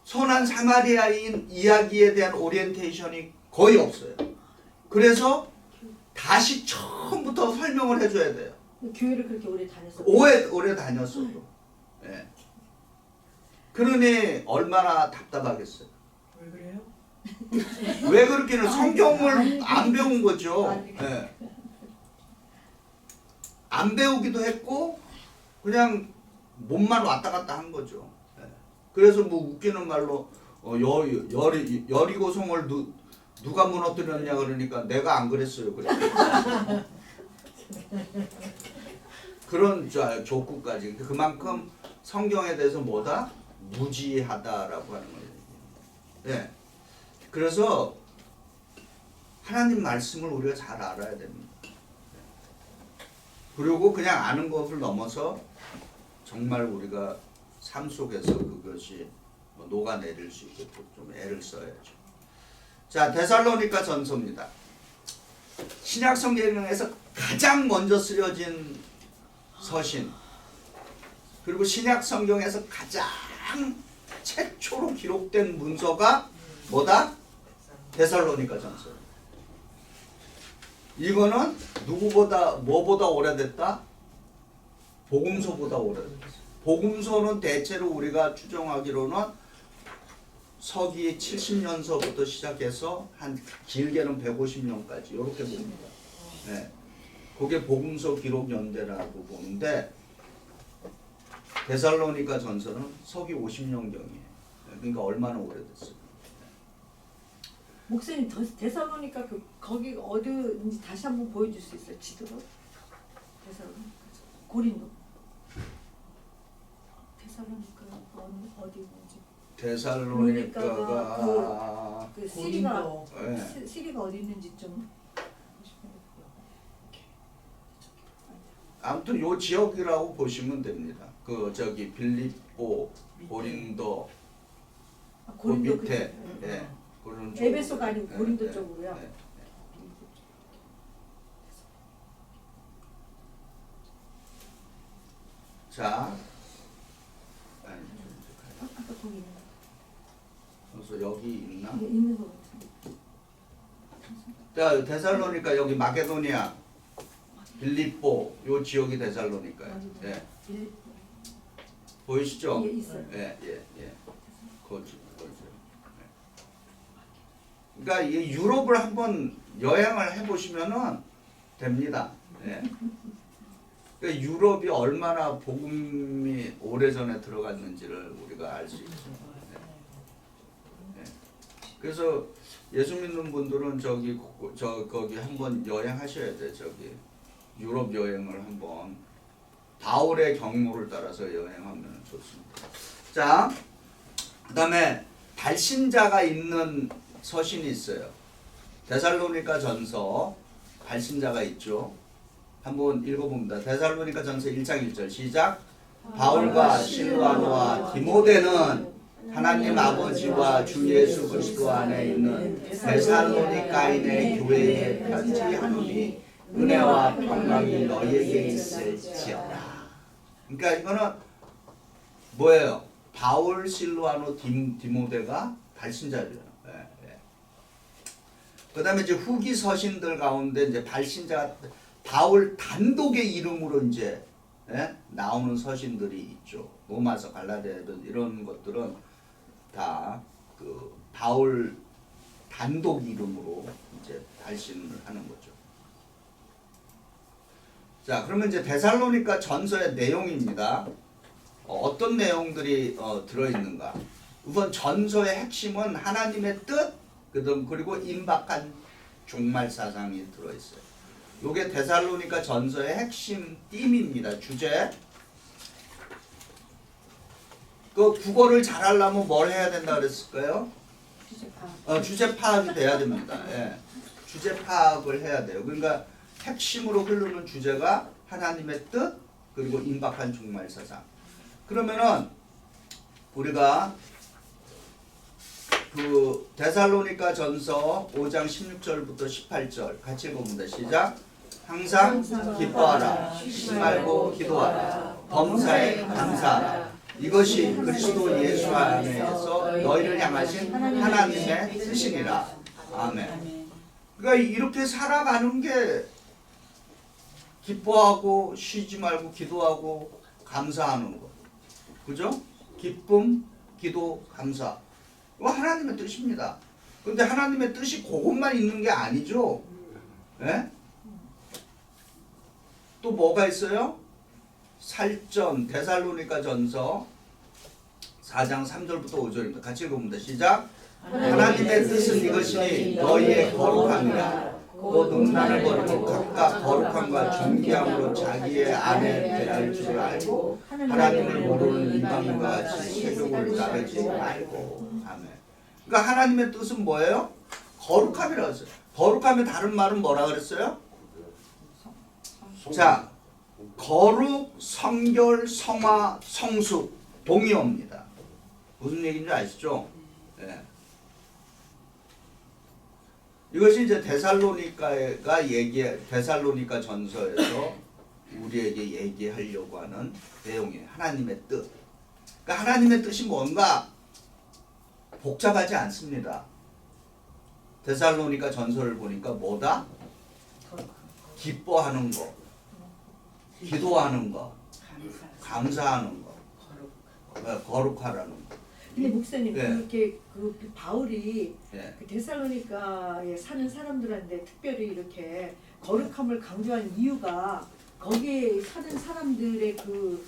선한 사마리아인 이야기에 대한 오리엔테이션이 거의 없어요. 그래서 다시 처음부터 설명을 해줘야 돼요. 교회를 그렇게 오래 다녔어요. 오래 다녔어도. 예. 그러니 얼마나 답답하겠어요. 왜 그래요? 왜 그렇게는 성경을 안 배운 거죠. 아니. 예. 안 배우기도 했고 그냥 몸만 왔다 갔다 한 거죠. 예. 그래서 뭐 웃기는 말로 여리고성을 누가 무너뜨렸냐 그러니까 내가 안 그랬어요. 그래. 그런 족구까지. 그만큼 성경에 대해서 뭐다? 무지하다라고 하는 거예요. 예. 그래서 하나님 말씀을 우리가 잘 알아야 됩니다. 그리고 그냥 아는 것을 넘어서 정말 우리가 삶 속에서 그것이 녹아내릴 수 있게끔 좀 애를 써야죠. 자, 데살로니가 전서입니다. 신약 성경에서 가장 먼저 쓰여진 서신, 그리고 신약 성경에서 가장 최초로 기록된 문서가 뭐다? 데살로니가 전서. 이거는 누구보다 뭐보다 오래됐다? 복음서보다 오래됐어. 복음서는 대체로 우리가 추정하기로는 서기 70년서부터 시작해서 한 길게는 150년까지 이렇게 봅니다. 네. 그게 복음서 기록 연대라고 보는데 데살로니가 전서는 서기 50년경이에요. 그러니까 얼마나 오래됐어요. 목사님 데살로니가 거기 어디인지 다시 한번 보여줄 수 있어요? 지도로? 데살로니가 고린도. 데살로니가 어디 뭔지. 데살로니가가 그 시리가 네. 시리가 어디 있는지 좀. 아무튼 요 지역이라고 보시면 됩니다. 그 저기 빌립보, 고린도, 그 밑에, 예, 그런 쪽. 에베소가 아니고 고린도 쪽으로요. 자, 아까 거기 있는 그래서 여기 있나? 거. 있는 거 같은데. 자, 데살로니가 여기 마게도니아, 빌립보 요 지역이 데살로니까요. 예. 보이시죠? 예, 있어요. 예. 거기. 그러니까 이 유럽을 한번 여행을 해보시면은 됩니다. 예. 그러니까 유럽이 얼마나 복음이 오래전에 들어갔는지를 우리가 알 수 있죠. 예. 그래서 예수 믿는 분들은 거기 한번 여행하셔야 돼. 저기 유럽 여행을 한번 바울의 경로를 따라서 여행하면 좋습니다. 자, 그다음에 발신자가 있는 서신이 있어요. 데살로니가 전서 발신자가 있죠. 한번 읽어봅니다. 데살로니가 전서 1장 1절 시작. 바울과 실바노와 디모데는 하나님 아버지와 주 예수 그리스도 안에 있는 데살로니가인의 교회에 편지하노니 은혜와 평강이 너희에게 있을지어다. 그러니까 이거는 뭐예요? 바울, 실바노, 디모데가 발신자예요. 그다음에 이제 후기 서신들 가운데 이제 발신자가 바울 단독의 이름으로 이제 나오는 서신들이 있죠. 로마서, 갈라디아서 이런 것들은 다 그 바울 단독 이름으로 이제 발신을 하는 거죠. 자, 그러면 이제 데살로니가 전서의 내용입니다. 어떤 내용들이 들어있는가? 우선 전서의 핵심은 하나님의 뜻, 그리고 임박한 종말 사상이 들어있어요. 이게 데살로니가 전서의 핵심 띠입니다. 주제. 그 국어를 잘하려면 뭘 해야 된다 그랬을까요? 주제 파악이 돼야 됩니다. 예. 주제 파악을 해야 돼요. 그러니까 핵심으로 흐르는 주제가 하나님의 뜻, 그리고 임박한 종말 사상. 그러면은 우리가 그 데살로니가 전서 5장 16절부터 18절 같이 읽어봅니다. 시작. 항상 기뻐하라. 쉬지 말고 기도하라. 범사에 감사하라. 이것이 그리스도 예수 안에서 너희를 향하신 하나님의 뜻이니라. 아멘. 그러니까 이렇게 살아가는 게 기뻐하고 쉬지 말고 기도하고 감사하는 거. 그죠? 기쁨, 기도, 감사. 이거 하나님의 뜻입니다. 그런데 하나님의 뜻이 그것만 있는 게 아니죠. 예? 또 뭐가 있어요? 살전 데살로니가 전서 4장 3절부터 5절입니다. 같이 읽어봅니다. 시작. 하나님의 뜻은 이것이니 너희의 거룩함이라 곧 음란을 버리고 각각 거룩함과 존귀함으로 자기의 아내 대할 줄 알고 하나님을 모르는 이방인과 같이 세속을 따르지 말고. 아멘. 그러니까 하나님의 뜻은 뭐예요? 거룩함이라고 했어요. 거룩함의 다른 말은 뭐라 그랬어요? 자, 거룩, 성결, 성화, 성숙, 동의어입니다. 무슨 얘기인지 아시죠? 예. 이것이 이제 데살로니가 전서에서 우리에게 얘기하려고 하는 내용이에요. 하나님의 뜻. 그러니까 하나님의 뜻이 뭔가 복잡하지 않습니다. 데살로니가 전서를 보니까 뭐다? 기뻐하는 거, 기도하는 거, 감사하는 거, 거룩하라는 거. 근데 목사님 예. 그렇게 그 바울이 예. 그 데살로니가에 사는 사람들한테 특별히 이렇게 거룩함을 강조한 이유가 거기에 사는 사람들의 그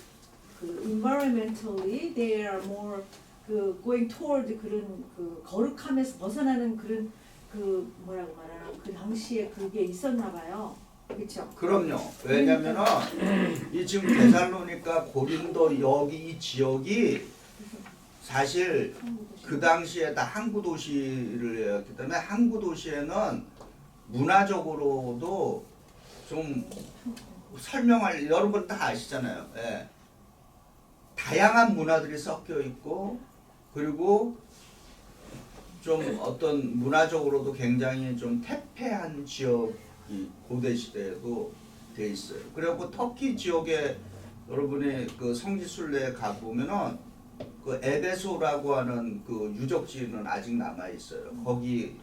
environmentally they are more 그 going toward 그런 그 거룩함에서 벗어나는 그런 그 뭐라고 말하나 그 당시에 그게 있었나 봐요. 그렇죠? 그럼요. 왜냐면은 이 지금 데살로니가 고린도 여기 이 지역이 사실 그 당시에 다 항구 도시를 했기 때문에 항구 도시에는 문화적으로도 좀 설명할 여러분 다 아시잖아요. 예. 다양한 문화들이 섞여 있고 그리고 좀 어떤 문화적으로도 굉장히 좀 태폐한 지역이 고대 시대에도 돼 있어요. 그리고 터키 지역에 여러분이 그 성지순례에 가 보면은 그 에베소라고 하는 그 유적지는 아직 남아 있어요. 거기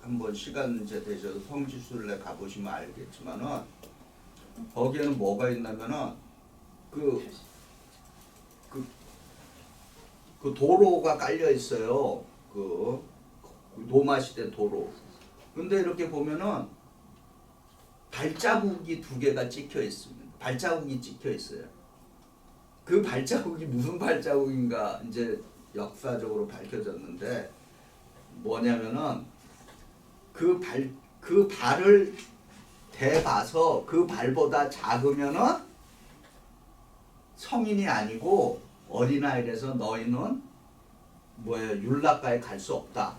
한번 시간 이제 되셔서 성지순례 가 보시면 알겠지만은 거기에는 뭐가 있냐면은 그 도로가 깔려 있어요. 그 로마 시대 도로. 근데 이렇게 보면은 발자국이 2개가 찍혀 있습니다. 발자국이 찍혀 있어요. 그 발자국이 무슨 발자국인가 이제 역사적으로 밝혀졌는데 뭐냐면은 그 발을 대봐서 그 발보다 작으면은 성인이 아니고 어린아이라서 너희는 뭐예요? 율락가에 갈 수 없다.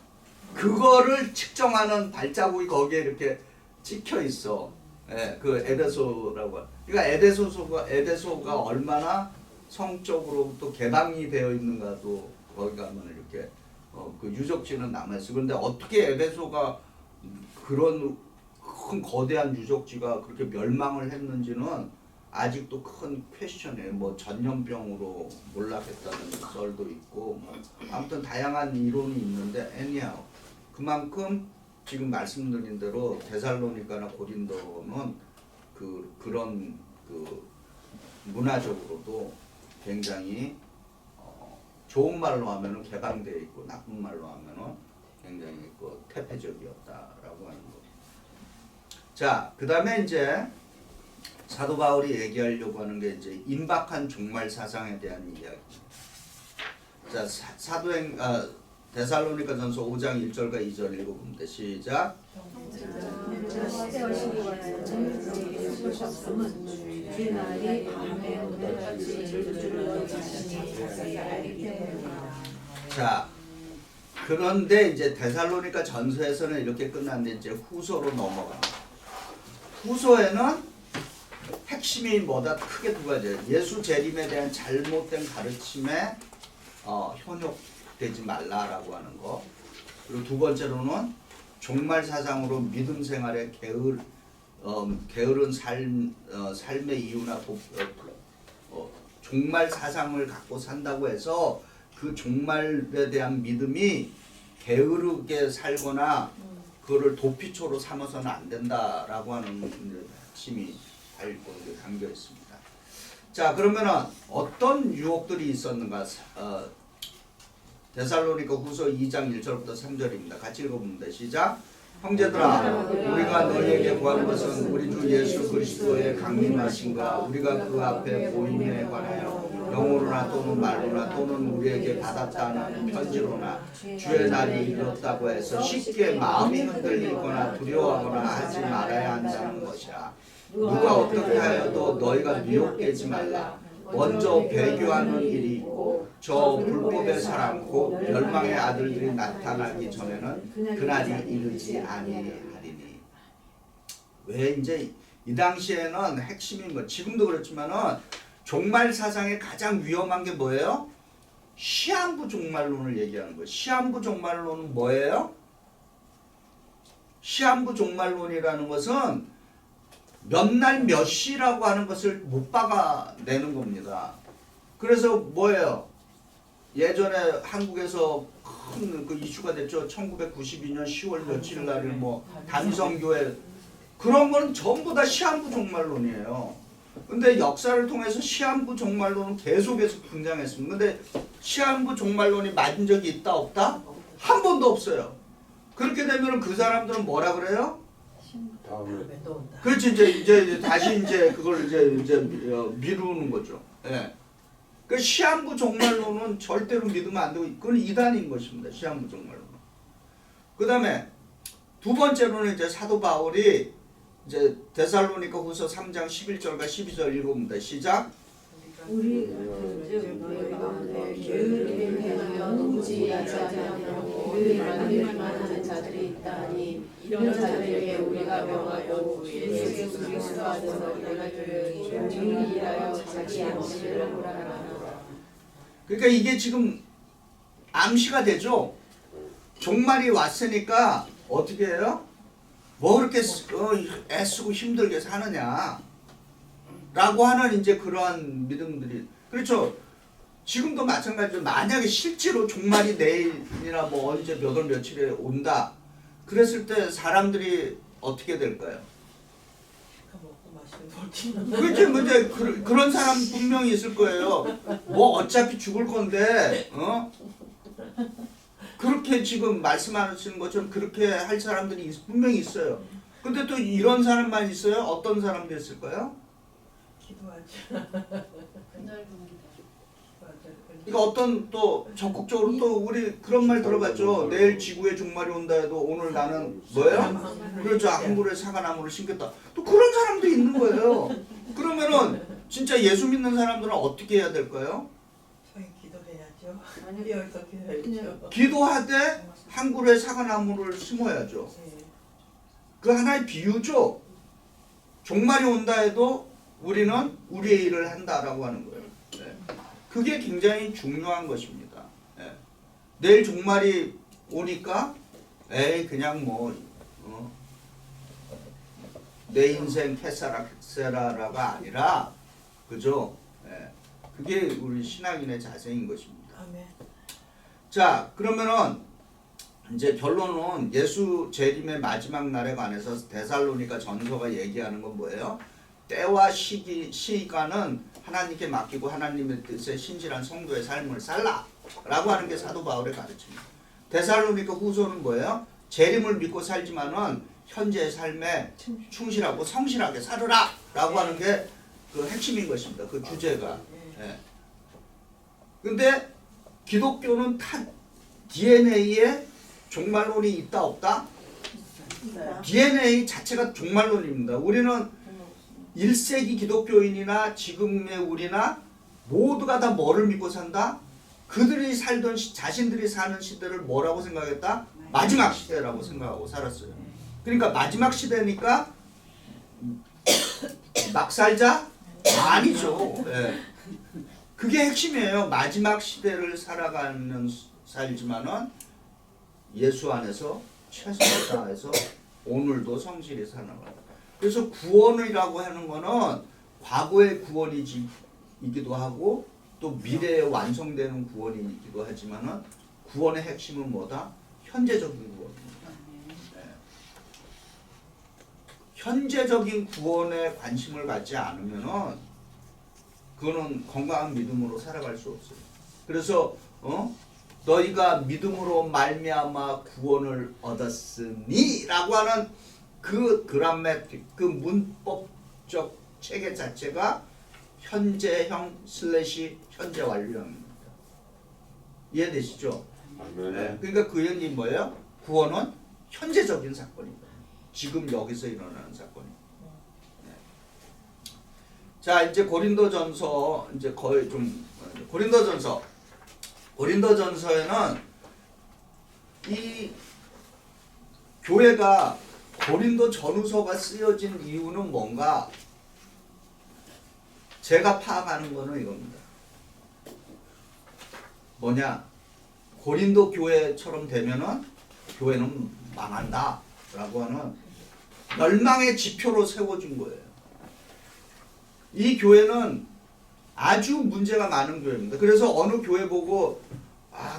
그거를 측정하는 발자국이 거기에 이렇게 찍혀 있어. 예, 그 에베소라고. 그러니까 에베소가 얼마나 성적으로 또 개방이 되어 있는가도 거기 가면 이렇게 그 유적지는 남아 있어. 그런데 어떻게 에베소가 그런 큰 거대한 유적지가 그렇게 멸망을 했는지는 아직도 큰 퀘스천이에요. 뭐 전염병으로 몰락했다는 썰도 있고 뭐 아무튼 다양한 이론이 있는데 anyhow 그만큼 지금 말씀드린 대로 데살로니가나 고린도는 그런 문화적으로도 굉장히 좋은 말로 하면은 개방되어 있고 나쁜 말로 하면은 굉장히 태폐적이었다라고 하는 거죠. 자, 그다음에 이제 사도 바울이 얘기하려고 하는 게 이제 임박한 종말 사상에 대한 이야기. 자, 데살로니가 전서 5장 1절과 2절 읽어봅니다. 시작. 자, 그런데 이제 데살로니가 전서에서는 이렇게 끝났는데 이제 후서로 넘어갑니다. 후서에는 핵심이 뭐다? 크게 2가지예요. 예수 재림에 대한 잘못된 가르침에 현혹되지 말라라고 하는 거. 그리고 2번째로는 종말 사상으로 믿음 생활에 게으른 삶의 이유나 종말 사상을 갖고 산다고 해서 그 종말에 대한 믿음이 게으르게 살거나 그거를 도피초로 삼아서는 안 된다라고 하는 핵심이 담겨 있습니다. 자, 그러면은 어떤 유혹들이 있었는가? 데살로니가 후서 2장 1절부터 3절입니다. 같이 읽어봅니다. 시작. 형제들아 우리가 너희에게 구하는 것은 우리 주 예수 그리스도의 강림하심과 우리가 그 앞에 보임에 관하여 영으로나 또는 말로나 또는 우리에게 받았다는 편지로나 주의 날이 이렇다고 해서 쉽게 마음이 흔들리거나 두려워하거나 하지 말아야 한다는 것이라. 누가 어떻게 하여도 너희가 미혹되지 말라. 먼저 배교하는 일이 있고 저 불법의 사람 곧 멸망의 아들들이 나타나기 전에는 그날이 이르지 아니하리니. 왜 이제 이 당시에는 핵심인 거 지금도 그렇지만은 종말 사상의 가장 위험한 게 뭐예요? 시한부 종말론을 얘기하는 거예요. 시한부 종말론은 뭐예요? 시한부 종말론이라는 것은 몇 날 몇 시라고 하는 것을 못 박아내는 겁니다. 그래서 뭐예요? 예전에 한국에서 큰 그 이슈가 됐죠. 1992년 10월 며칠 날에 뭐 단성교회 그런 거는 전부 다 시한부 종말론이에요. 근데 역사를 통해서 시한부 종말론은 계속해서 등장했습니다. 근데 시한부 종말론이 맞은 적이 있다 없다? 한 번도 없어요. 그렇게 되면 그 사람들은 뭐라 그래요? 다음에 그렇지 이제 다시 이제 그걸 이제 미루는 거죠. 예. 그 시한부 종말론은 절대로 믿으면 안 되고 그건 이단인 것입니다. 시한부 종말론은. 그다음에 두 번째로는 이제 사도 바울이 이제 데살로니가 후서 3장 11절과 12절 읽어봅니다. 시작. 우리 너희 가운데 게으름을 행하여 농지하지 아니하며 늘 만들만한 자들이 있다니 이런 자들에게 우리가 명하고 예수 그리스도 안에서 내가 조용히 일하여 자기 양식을 보라라. 그러니까 이게 지금 암시가 되죠. 종말이 왔으니까 어떻게 해요? 뭐 그렇게 애쓰고 힘들게 사느냐 라고 하는 이제 그러한 믿음들이 그렇죠. 지금도 마찬가지로 만약에 실제로 종말이 내일이나 뭐 언제 몇 월 며칠에 온다 그랬을 때 사람들이 어떻게 될까요? 그렇죠. 문제 그런 사람 분명히 있을 거예요. 뭐 어차피 죽을 건데 그렇게 지금 말씀하시는 것처럼 그렇게 할 사람들이 분명히 있어요. 근데 또 이런 사람만 있어요? 어떤 사람도 있을까요? 그날 분기다. 그러니까 어떤 또 적극적으로 또 우리 그런 말 들어봤죠. 내일 지구에 종말이 온다 해도 오늘 나는 뭐예요? 그렇죠. 한 그루의 사과나무를 심겠다. 또 그런 사람도 있는 거예요. 그러면은 진짜 예수 믿는 사람들은 어떻게 해야 될까요? 저희 기도해야죠. 여기서 기도해야죠. 기도하되 한 그루의 사과나무를 심어야죠. 네. 그 하나의 비유죠. 종말이 온다 해도 우리는 우리의 일을 한다라고 하는 거예요. 네. 그게 굉장히 중요한 것입니다. 네. 내일 종말이 오니까 에이 그냥 뭐 내 인생 캐사라가 아니라 그죠? 네. 그게 우리 신앙인의 자세인 것입니다. 아멘. 자 그러면은 이제 결론은 예수 재림의 마지막 날에 관해서 데살로니가 전서가 얘기하는 건 뭐예요? 때와 시간은 하나님께 맡기고 하나님의 뜻에 신실한 성도의 삶을 살라 라고 하는 게 사도 바울의 가르침입니다. 데살로니가 후서는 뭐예요? 재림을 믿고 살지만은 현재의 삶에 충실하고 성실하게 살으라 라고 하는 게 그 핵심인 것입니다. 그 주제가. 예. 근데 기독교는 DNA에 종말론이 있다 없다? DNA 자체가 종말론입니다. 우리는 1세기 기독교인이나 지금의 우리나 모두가 다 뭐를 믿고 산다? 그들이 살던 자신들이 사는 시대를 뭐라고 생각했다? 마지막 시대라고 생각하고 살았어요. 그러니까 마지막 시대니까 막 살자? 아니죠. 예. 그게 핵심이에요. 마지막 시대를 살지만은 예수 안에서 최선을 다해서 오늘도 성실히 사는 거예요. 그래서 구원이라고 하는 거는 과거의 구원이기도 하고 또 미래에 완성되는 구원이기도 하지만은 구원의 핵심은 뭐다? 현재적인 구원입니다. 네. 현재적인 구원에 관심을 갖지 않으면은 그거는 건강한 믿음으로 살아갈 수 없어요. 그래서 너희가 믿음으로 말미암아 구원을 얻었으니라고 하는 그 그라메틱, 그 문법적 체계 자체가 현재형 슬래시 현재 완료형입니다. 이해되시죠? 아멘. 그러니까 그 얘기 뭐예요? 구원은 현재적인 사건입니다. 지금 여기서 일어나는 사건입니다. 자, 이제 고린도전서 이제 거의 좀 고린도전서에는 이 교회가 고린도 전후서가 쓰여진 이유는 뭔가 제가 파악하는 거는 이겁니다. 뭐냐? 고린도 교회처럼 되면은 교회는 망한다라고 하는 멸망의 지표로 세워준 거예요. 이 교회는 아주 문제가 많은 교회입니다. 그래서 어느 교회 보고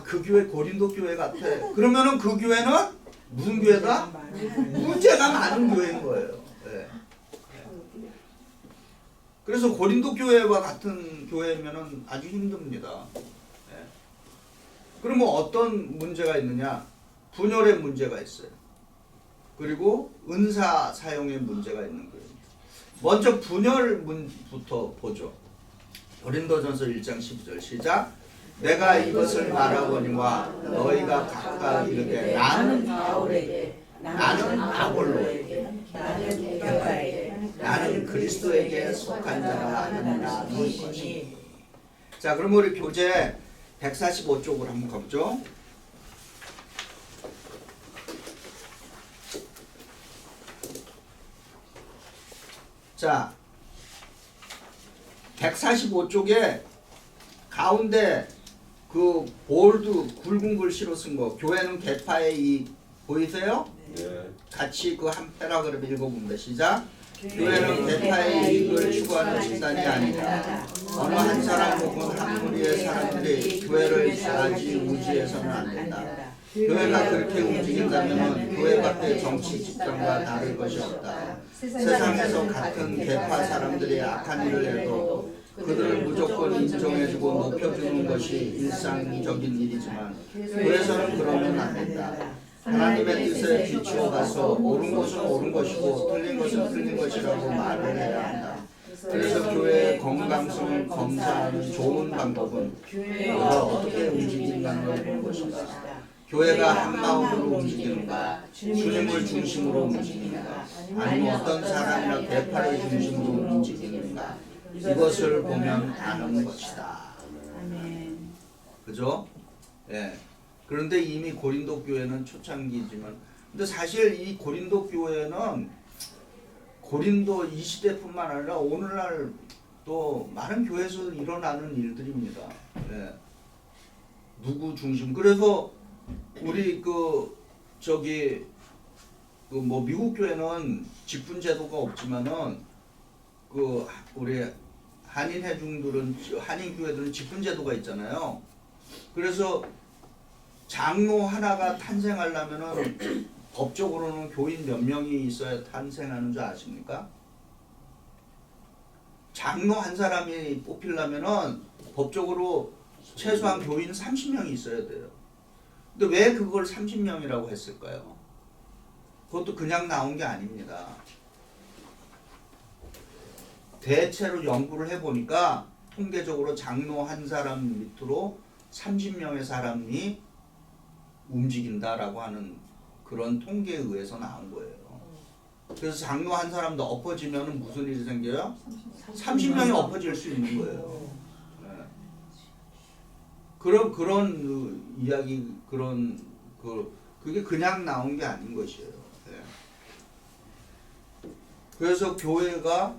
그 교회 고린도 교회 같아. 그러면은 그 교회는 무슨 교회다? 문제가 많은 교회인 거예요. 네. 그래서 고린도 교회와 같은 교회면은 아주 힘듭니다. 네. 그러면 어떤 문제가 있느냐? 분열의 문제가 있어요. 그리고 은사 사용의 문제가 있는 거예요. 먼저 분열문부터 보죠. 고린도전서 1장 12절 시작. 내가 이것을 말하거니와 너희가 각각 이르되 나는 바울에게, 나는 아볼로에게, 나는 게바에게, 나는 그리스도에게 속한 자라 하느니라 너희 것이니. 자, 그럼 우리 교재 145쪽으로 한번 가보죠. 자, 145쪽에 가운데 그 볼드 굵은 글씨로 쓴 거, 교회는 계파의 이 보이세요? 네. 같이 그 한 패러그램 읽어봅니다. 시작. 교회는 계파의 이익을 추구하는 집단이 아니다. 어느 한 사람 혹은 한 무리의 사람들이 교회를 좌지우지해서는 안 된다. 교회가 그렇게 움직인다면 교회 밖의 정치 집단과 다를 것이 없다. 세상에서 같은 계파 사람들이 악한 일을 해도 그들을 무조건 인정해주고 높여주는 것이 일상적인 일이지만 교회에서는 그러면 안 된다. 하나님의 뜻에 비추어 가서 옳은 것은 옳은 것이고 틀린 것은 틀린 것이라고 말을 해야 한다. 그래서 교회의 건강성을 검사하는 좋은 방법은 교회가 어떻게 움직이는가를 보는 것이다. 교회가 한 마음으로 움직이는가, 주님을 중심으로 움직이는가, 아니면 어떤 사람이나 계파를 중심으로 움직이는가, 이것을 보면 아는 것이다. 그죠? 예. 그런데 이미 고린도 교회는 초창기지만, 근데 사실 이 고린도 교회는 고린도 이 시대뿐만 아니라 오늘날 또 많은 교회에서 일어나는 일들입니다. 예. 누구 중심? 그래서 우리 뭐 미국 교회는 직분 제도가 없지만은 우리 한인 교회들은 직분 제도가 있잖아요. 그래서 장로 하나가 탄생하려면은 법적으로는 교인 몇 명이 있어야 탄생하는 줄 아십니까? 장로 한 사람이 뽑히려면은 법적으로 최소한 교인 30명이 있어야 돼요. 근데 왜 그걸 30명이라고 했을까요? 그것도 그냥 나온 게 아닙니다. 대체로 연구를 해보니까 통계적으로 장로 한 사람 밑으로 30명의 사람이 움직인다라고 하는 그런 통계에 의해서 나온 거예요. 그래서 장로 한 사람도 엎어지면 무슨 일이 생겨요? 30명이 엎어질 수 있는 거예요. 네. 그런 이야기, 그게 그냥 나온 게 아닌 것이에요. 네. 그래서 교회가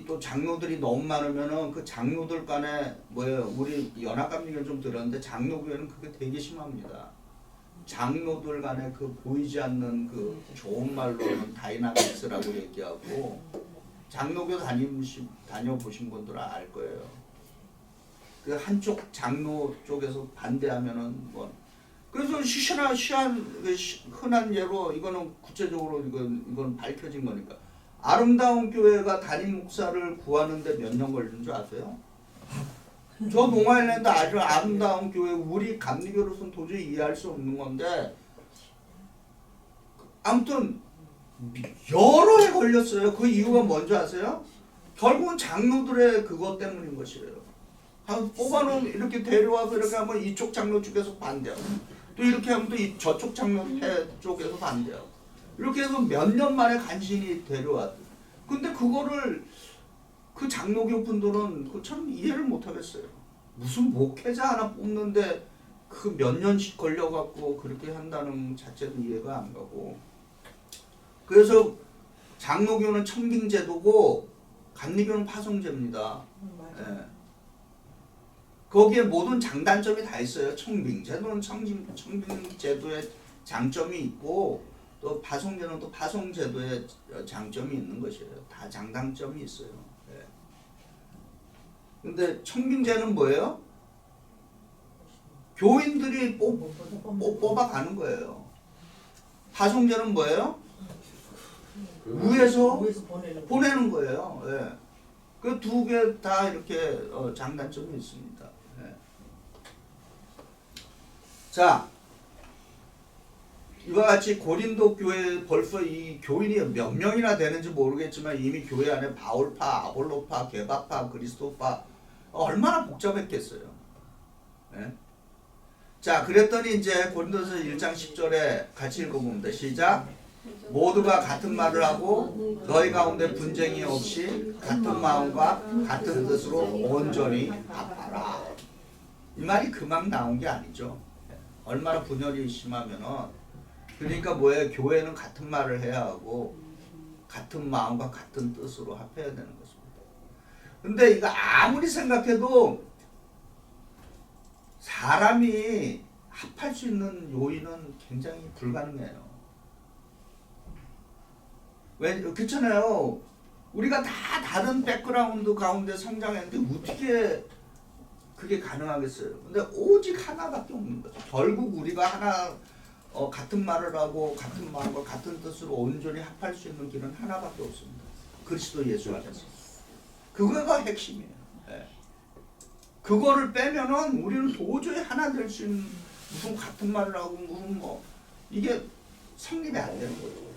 또 장로들이 너무 많으면은 그 장로들 간에 우리 연합감리교는 좀 들었는데 장로교회는 그게 되게 심합니다. 장로들 간에 그 보이지 않는 그 좋은 말로는 다이나믹스라고 얘기하고, 장로교 다녀보신 분들은 알 거예요. 그 한쪽 장로 쪽에서 반대하면은 그래서 흔한 예로 이거는 구체적으로 이건 밝혀진 거니까. 아름다운 교회가 담임 목사를 구하는데 몇 년 걸리는 줄 아세요? 저 롱아일랜드 아주 아름다운 교회 우리 감리교로서는 도저히 이해할 수 없는 건데 아무튼 여러 해 걸렸어요. 그 이유가 뭔지 아세요? 결국은 장로들의 그것 때문인 것이에요. 한 뽑아놓은 이렇게 데려와서 이렇게 하면 이쪽 장로 쪽에서 반대하고 또 이렇게 하면 또 저쪽 장로 쪽에서 반대하고 이렇게 해서 몇 년 만에 간신히 데려왔어요. 근데 그거를 그 장로교 분들은 그 참 이해를 못 하겠어요. 무슨 목회자 하나 뽑는데 그 몇 년씩 걸려갖고 그렇게 한다는 자체도 이해가 안 가고 그래서 장로교는 청빙제도고 감리교는 파송제입니다. 예. 거기에 모든 장단점이 다 있어요. 청빙제도는 청빙제도의 장점이 있고 또 파송제는 또 파송제도의 장점이 있는 것이에요. 다 장단점이 있어요. 예. 근데 청빙제는 뭐예요? 교인들이 뽑아가는 거예요. 파송제는 뭐예요? 위에서 보내는 거예요. 예. 그 두 개 다 이렇게 장단점이 있습니다. 예. 자, 이와 같이 고린도 교회 벌써 이 교인이 몇 명이나 되는지 모르겠지만 이미 교회 안에 바울파, 아볼로파, 게바파, 그리스도파 얼마나 복잡했겠어요. 예? 자, 그랬더니 이제 고린도서 1장 10절에 같이 읽어봅니다. 시작. 모두가 같은 말을 하고 너희 가운데 분쟁이 없이 같은 마음과 같은 뜻으로 온전히 합하라. 이 말이 그만 나온 게 아니죠. 얼마나 분열이 심하면은 그러니까 뭐예요? 교회는 같은 말을 해야 하고 같은 마음과 같은 뜻으로 합해야 되는 것입니다. 근데 이거 아무리 생각해도 사람이 합할 수 있는 요인은 굉장히 불가능해요. 왜 그렇잖아요. 우리가 다 다른 백그라운드 가운데 성장했는데 어떻게 그게 가능하겠어요? 근데 오직 하나밖에 없는 거죠. 결국 우리가 하나 같은 말을 하고 같은 마음과 같은 뜻으로 온전히 합할 수 있는 길은 하나밖에 없습니다. 그리스도 예수 안에서. 그거가 핵심이에요. 네. 그거를 빼면은 우리는 도저히 하나 될 수 있는 무슨 같은 말을 하고 무슨 뭐 이게 성립이 안 되는 거죠.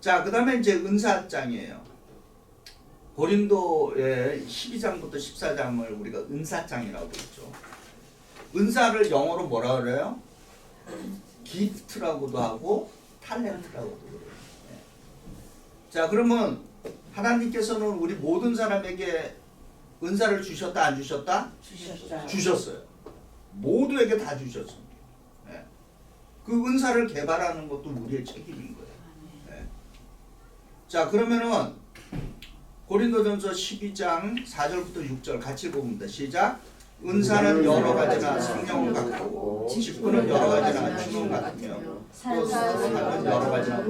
자, 그 다음에 이제 은사장이에요. 고린도의 12장부터 14장을 우리가 은사장이라고 했죠. 은사를 영어로 뭐라 그래요? 기프트라고도 하고 탤런트라고도 그래요. 자, 그러면 하나님께서는 우리 모든 사람에게 은사를 주셨다 안 주셨다? 주셨어요. 모두에게 다 주셨습니다. 그 은사를 개발하는 것도 우리의 책임인 거예요. 자, 그러면은 고린도전서 12장 4절부터 6절 같이 읽어봅니다. 시작. 은사는 여러 가지나 성령은 같고 직분은 여러 가지나 주는 같으며 또 사랑은 여러 가지나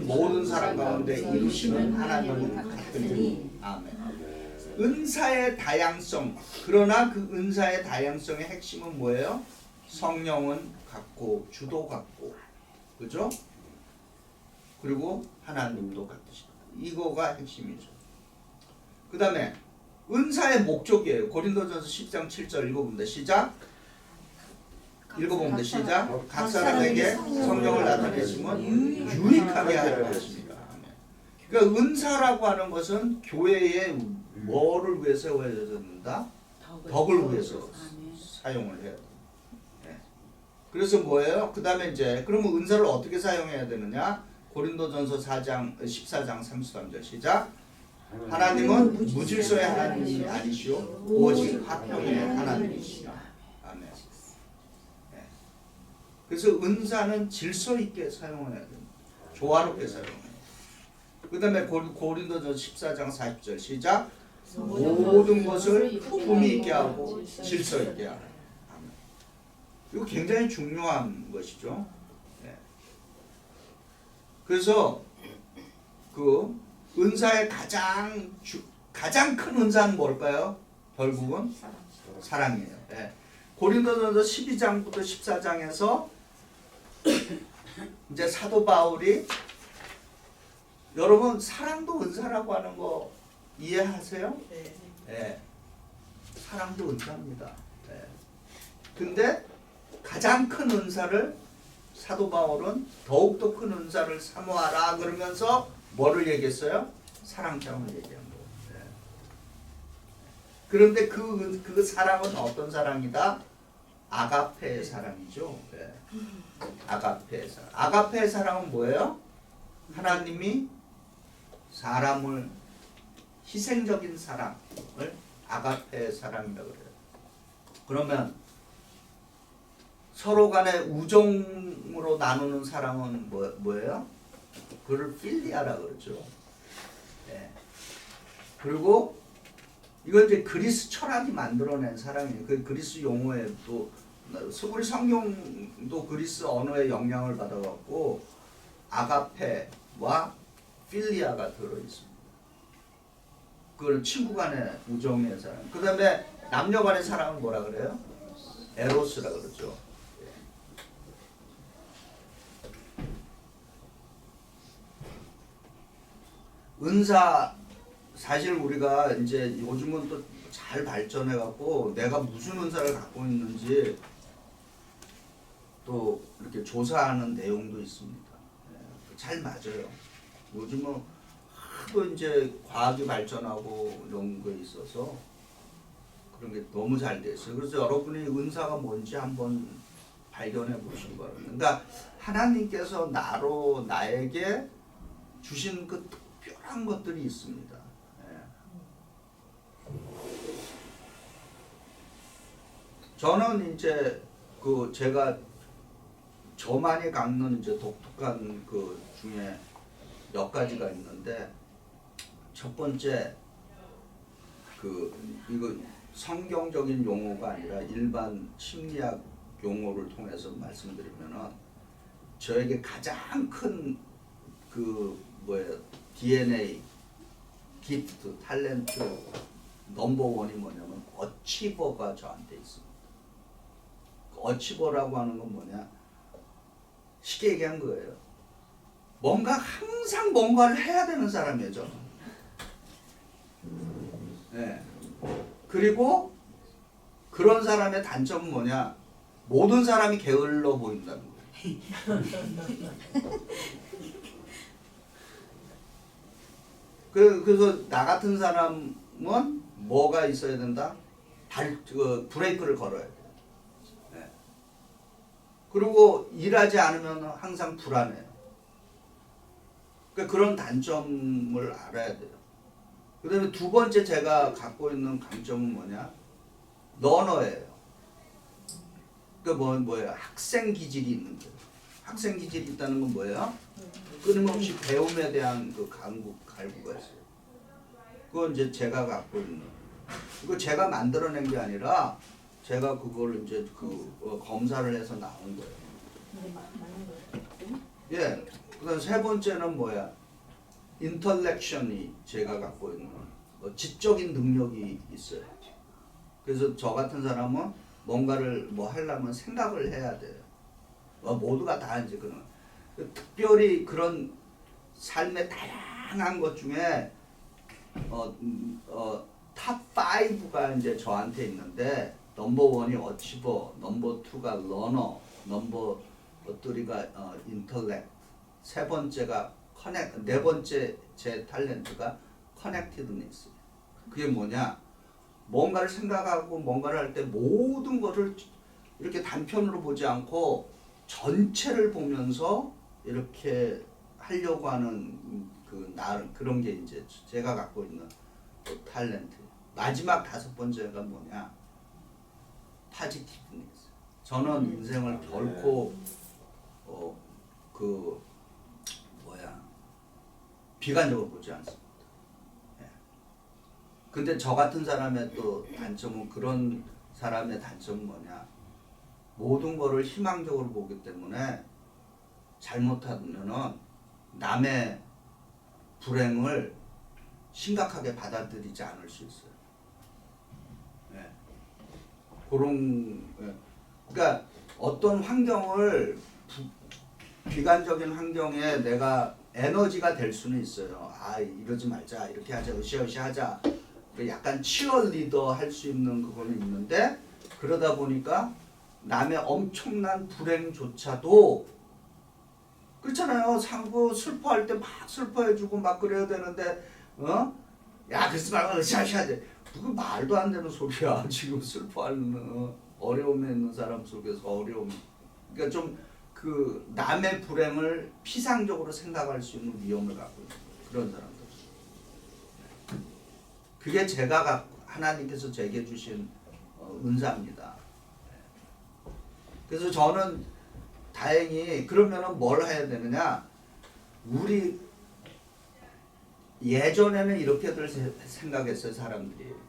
모든 사람 가운데 이루시는 하나님은 같으니. 아멘. 은사의 다양성. 그러나 그 은사의 다양성의 핵심은 뭐예요? 성령은 같고 주도 같고, 그죠? 그리고 하나님도 같으시다. 이거가 핵심이죠. 그 다음에 은사의 목적이에요. 고린도전서 10장 7절 읽어봅니다. 시작. 읽어봅니다. 시작. 각 사람에게 성령을 나타내시면 유익하게 하려 하십니다. 그러니까 은사라고 하는 것은 교회에 뭐를 위해서 세워진다? 덕을 위해서 사용을 해야 돼요. 그래서 뭐예요? 그 다음에 이제 그러면 은사를 어떻게 사용해야 되느냐? 고린도전서 14장 33절 시작. 하나님은 무질서의 하나님이 아니시오 오직 화평의 하나님이시라. 아멘. 네. 그래서 은사는 질서 있게 사용해야 됩니다. 조화롭게 사용해야 돼요. 그 다음에 고린도전서 14장 40절 시작. 모든 것을 품위 있게 하고 질서 있게 하라. 아멘. 이거 굉장히 중요한 것이죠. 그래서 그 은사의 가장 큰 은사는 뭘까요? 결국은 사랑이에요. 네. 고린도전서 12장부터 14장에서 이제 사도 바울이 여러분 사랑도 은사라고 하는 거 이해하세요? 예. 사랑도 은사입니다. 예. 근데 가장 큰 은사를 사도 바울은 더욱더 큰 은사를 사모하라 그러면서 뭐를 얘기했어요? 사랑장을 얘기한 거예요. 예. 그런데 그 사랑은 어떤 사랑이다? 아가페의 사랑이죠. 예. 아가페의 사랑. 아가페의 사랑은 뭐예요? 하나님이 사람을 희생적인 사랑을 아가페의 사랑이라고 그래요. 그러면 서로 간에 우정으로 나누는 사랑은 뭐예요? 그를 필리아라 그러죠. 예. 그리고 이건 이제 그리스 철학이 만들어낸 사랑이에요. 그 그리스 용어에 또 우리 성경도 그리스 언어의 영향을 받아갖고 아가페와 필리아가 들어 있습니다. 그걸 친구 간의 우정의 사랑. 그 다음에 남녀 간의 사랑은 뭐라 그래요? 에로스라 그러죠. 은사 사실 우리가 이제 요즘은 또 잘 발전해 갖고 내가 무슨 은사를 갖고 있는지 또 이렇게 조사하는 내용도 있습니다. 잘 맞아요. 요즘은 하도 이제 과학이 발전하고 이런 거에 있어서 그런 게 너무 잘 됐어요. 그래서 여러분이 은사가 뭔지 한번 발견해 보시기 바랍니다. 그러니까 하나님께서 나에게 주신 그 특별한 것들이 있습니다. 저는 이제 제가 저만이 갖는 이제 독특한 그 중에 몇 가지가 있는데, 첫 번째 이거 성경적인 용어가 아니라 일반 심리학 용어를 통해서 말씀드리면은 저에게 가장 큰 DNA, 기프트, 탤런트 넘버원이 뭐냐면 어치버가 저한테 있습니다. 어치버라고 하는 건 뭐냐? 쉽게 얘기한 거예요. 항상 뭔가를 해야 되는 사람이에요, 저는. 네. 그리고 그런 사람의 단점은 뭐냐? 모든 사람이 게을러 보인다는 거예요. 그래서 나 같은 사람은 뭐가 있어야 된다? 브레이크를 걸어야 돼요. 네. 그리고 일하지 않으면 항상 불안해요. 그런 단점을 알아야 돼요. 그 다음에 두 번째 제가 갖고 있는 강점은 뭐냐? 러너예요. 뭐예요? 학생 기질이 있는 거예요. 학생 기질이 있다는 건 뭐예요? 끊임없이 배움에 대한 갈구가 있어요. 그건 이제 제가 갖고 있는. 이거 제가 만들어낸 게 아니라 제가 그걸 이제 검사를 해서 나온 거예요. 예. 그다음 세 번째는 뭐야? 인터랙션이 제가 갖고 있는 지적인 능력이 있어요. 그래서 저 같은 사람은 뭔가를 하려면 생각을 해야 돼요. 모두가 다 이제 특별히 그런 삶의 다양한 것 중에 탑 5가 이제 저한테 있는데, 넘버 1이 어치버, 넘버 2가 러너, 넘버 3가 인터렉트, 세 번째가 네 번째 제 탤런트가 커넥티드니스. 그게 뭐냐? 뭔가를 생각하고 뭔가를 할 때 모든 것을 이렇게 단편으로 보지 않고 전체를 보면서 이렇게 하려고 하는 그런 게 이제 제가 갖고 있는 탤런트. 마지막 다섯 번째가 뭐냐? 파지티브니스. 저는 인생을 결코 비관적으로 보지 않습니다. 예. 근데 저 같은 사람의 또 단점은, 그런 사람의 단점은 뭐냐? 모든 거를 희망적으로 보기 때문에 잘못하면은 남의 불행을 심각하게 받아들이지 않을 수 있어요. 예. 그러니까 어떤 환경을 비관적인 환경에 내가 에너지가 될 수는 있어요. 이러지 말자, 이렇게 하자, 으쌰으쌰 하자. 그 약간 치어리더 할 수 있는 그거는 있는데 그러다 보니까 남의 엄청난 불행조차도 그렇잖아요. 상부 슬퍼할 때 막 슬퍼해주고 막 그래야 되는데 야 그러지 말고 으쌰으쌰 돼. 그거 말도 안 되는 소리야. 지금 슬퍼하는 어려움에 있는 사람 속에서 어려움. 그러니까 좀 그 남의 불행을 피상적으로 생각할 수 있는 위험을 갖고 있는 거예요. 그런 사람들. 그게 제가 하나님께서 제게 주신 은사입니다. 그래서 저는 다행히 그러면은 뭘 해야 되느냐? 우리 예전에는 이렇게들 생각했어요, 사람들이.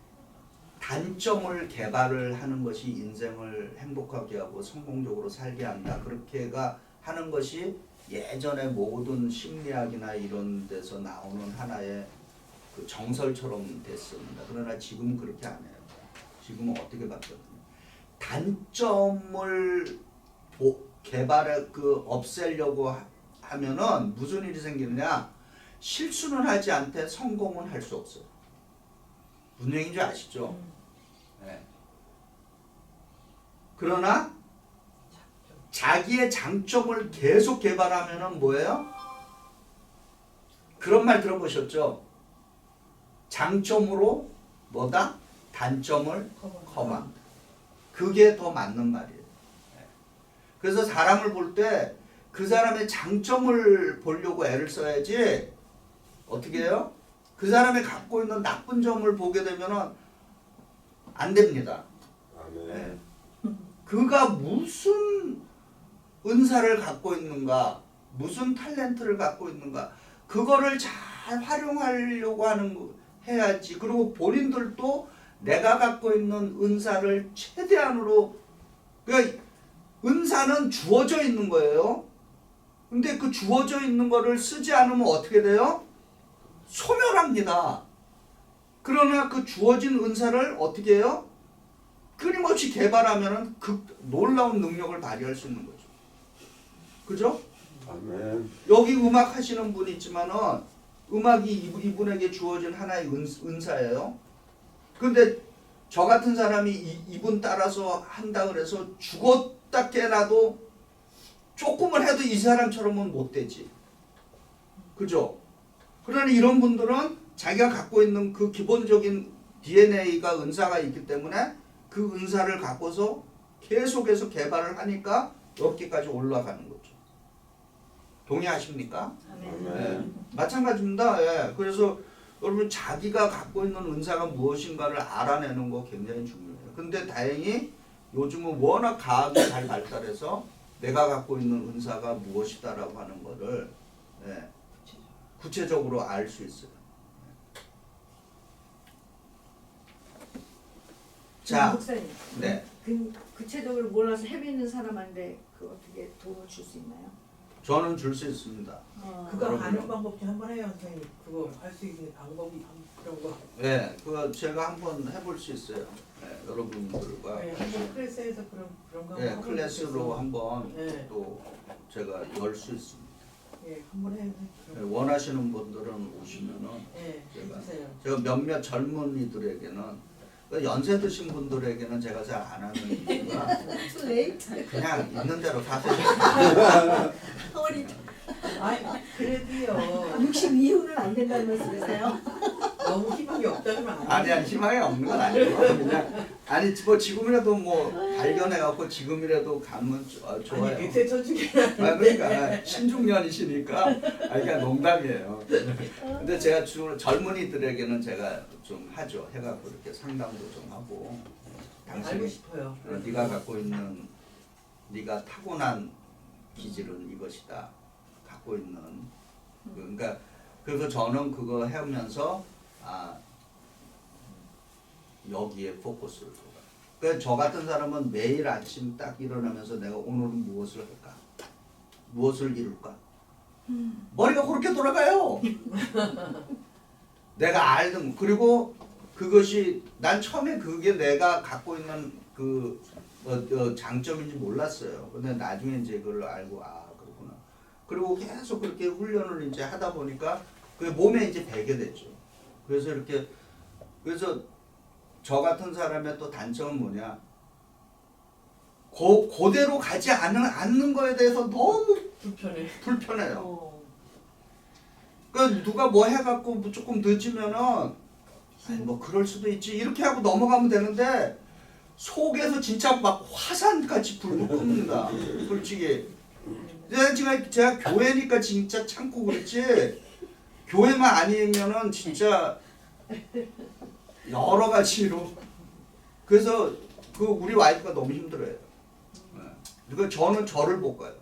단점을 개발을 하는 것이 인생을 행복하게 하고 성공적으로 살게 한다. 그렇게가 하는 것이 예전에 모든 심리학이나 이런 데서 나오는 하나의 그 정설처럼 됐습니다. 그러나 지금은 그렇게 안 해요. 지금은 어떻게 바뀌었냐? 단점을 개발해 없애려고 하면은 무슨 일이 생기느냐? 실수는 하지 않되 성공은 할 수 없어요. 무슨 얘기인지 아시죠? 네. 그러나 자기의 장점을 계속 개발하면은 뭐예요? 그런 말 들어보셨죠? 장점으로 뭐다? 단점을 커버한다. 그게 더 맞는 말이에요. 그래서 사람을 볼 때 그 사람의 장점을 보려고 애를 써야지 어떻게 해요? 그 사람이 갖고 있는 나쁜 점을 보게 되면은 안 됩니다. 아멘. 그가 무슨 은사를 갖고 있는가, 무슨 탤런트를 갖고 있는가, 그거를 잘 활용하려고 해야지. 그리고 본인들도 내가 갖고 있는 은사를 최대한으로, 그러니까 은사는 주어져 있는 거예요. 근데 그 주어져 있는 거를 쓰지 않으면 어떻게 돼요? 소멸합니다. 그러나 그 주어진 은사를 어떻게 해요? 끊임없이 개발하면은 그 놀라운 능력을 발휘할 수 있는 거죠. 그죠? 아멘. 여기 음악 하시는 분이 있지만은 음악이 이분에게 주어진 하나의 은사예요. 근데 저 같은 사람이 이분 따라서 한다 그래서 죽었다 깨나도 조금은 해도 이 사람처럼은 못 되지. 그죠? 그러나 이런 분들은 자기가 갖고 있는 그 기본적인 DNA가 은사가 있기 때문에 그 은사를 갖고서 계속해서 개발을 하니까 여기까지 올라가는 거죠. 동의하십니까? 네. 마찬가지입니다. 예. 그래서 여러분 자기가 갖고 있는 은사가 무엇인가를 알아내는 거 굉장히 중요해요. 근데 다행히 요즘은 워낙 과학이 잘 발달해서 내가 갖고 있는 은사가 무엇이다라고 하는 거를 구체적으로 알 수 있어요. 자, 목사님. 네. 구체적으로 몰라서 헤매는 사람한테 그 어떻게 도움을 줄 수 있나요? 저는 줄 수 있습니다. 그거 여러분요. 아는 방법 좀 한번 해요, 선생님. 그거 할 수 있는 방법이 그런 거. 네, 그거 제가 한번 해볼 수 있어요. 네, 여러분들과 네, 한번 클래스에서 그런 거 네, 한번 클래스로 해보겠어요. 한번 네. 또 제가 열 수 있습니다. 예, 한번 해요. 네, 원하시는 분들은 오시면은 예, 해주세요. 제가 몇몇 젊은이들에게는 연세 드신 분들에게는 제가 잘 안 하는 이유가 그냥 있는 대로 사세요. 아니, 그래도요. 60 이후는 안 된다는 말씀이세요? 너무 희망이 없다면 안 아니 희망이 없는 건 아니고 그냥 아니 뭐 지금이라도 뭐 발견해갖고 지금이라도 가면 좋아요. 아니, 그때 저중에 그러니까 신중년이시니까 그러니까 농담이에요. 근데 제가 주로 젊은이들에게는 제가 좀 하죠. 해갖고 이렇게 상담도 좀 하고 알고 당신이 싶어요. 네가 갖고 있는 네가 타고난 기질은 이것이다. 갖고 있는 그러니까 그래서 저는 그거 해오면서 여기에 포커스를 둬요. 그러니까 저 같은 사람은 매일 아침 딱 일어나면서 내가 오늘은 무엇을 할까? 무엇을 이룰까? 머리가 그렇게 돌아가요. 내가 알든 그리고 그것이 난 처음에 그게 내가 갖고 있는 그 장점인지 몰랐어요. 근데 나중에 이제 그걸 알고 그렇구나. 그리고 계속 그렇게 훈련을 이제 하다 보니까 그 몸에 이제 배게 됐죠. 그래서 이렇게 그래서 저 같은 사람의 또 단점은 뭐냐? 그대로 가지 않는 거에 대해서 너무 불편해. 불편해요. 어. 그러니까 누가 뭐 해갖고 뭐 조금 늦으면은 아니 뭐 그럴 수도 있지 이렇게 하고 넘어가면 되는데 속에서 진짜 막 화산같이 불고 끓는다. 솔직히 제가 교회니까 진짜 참고 그랬지 교회만 아니면은 진짜 여러 가지로 그래서 그 우리 와이프가 너무 힘들어요. 그러니까 저는 저를 못 가요.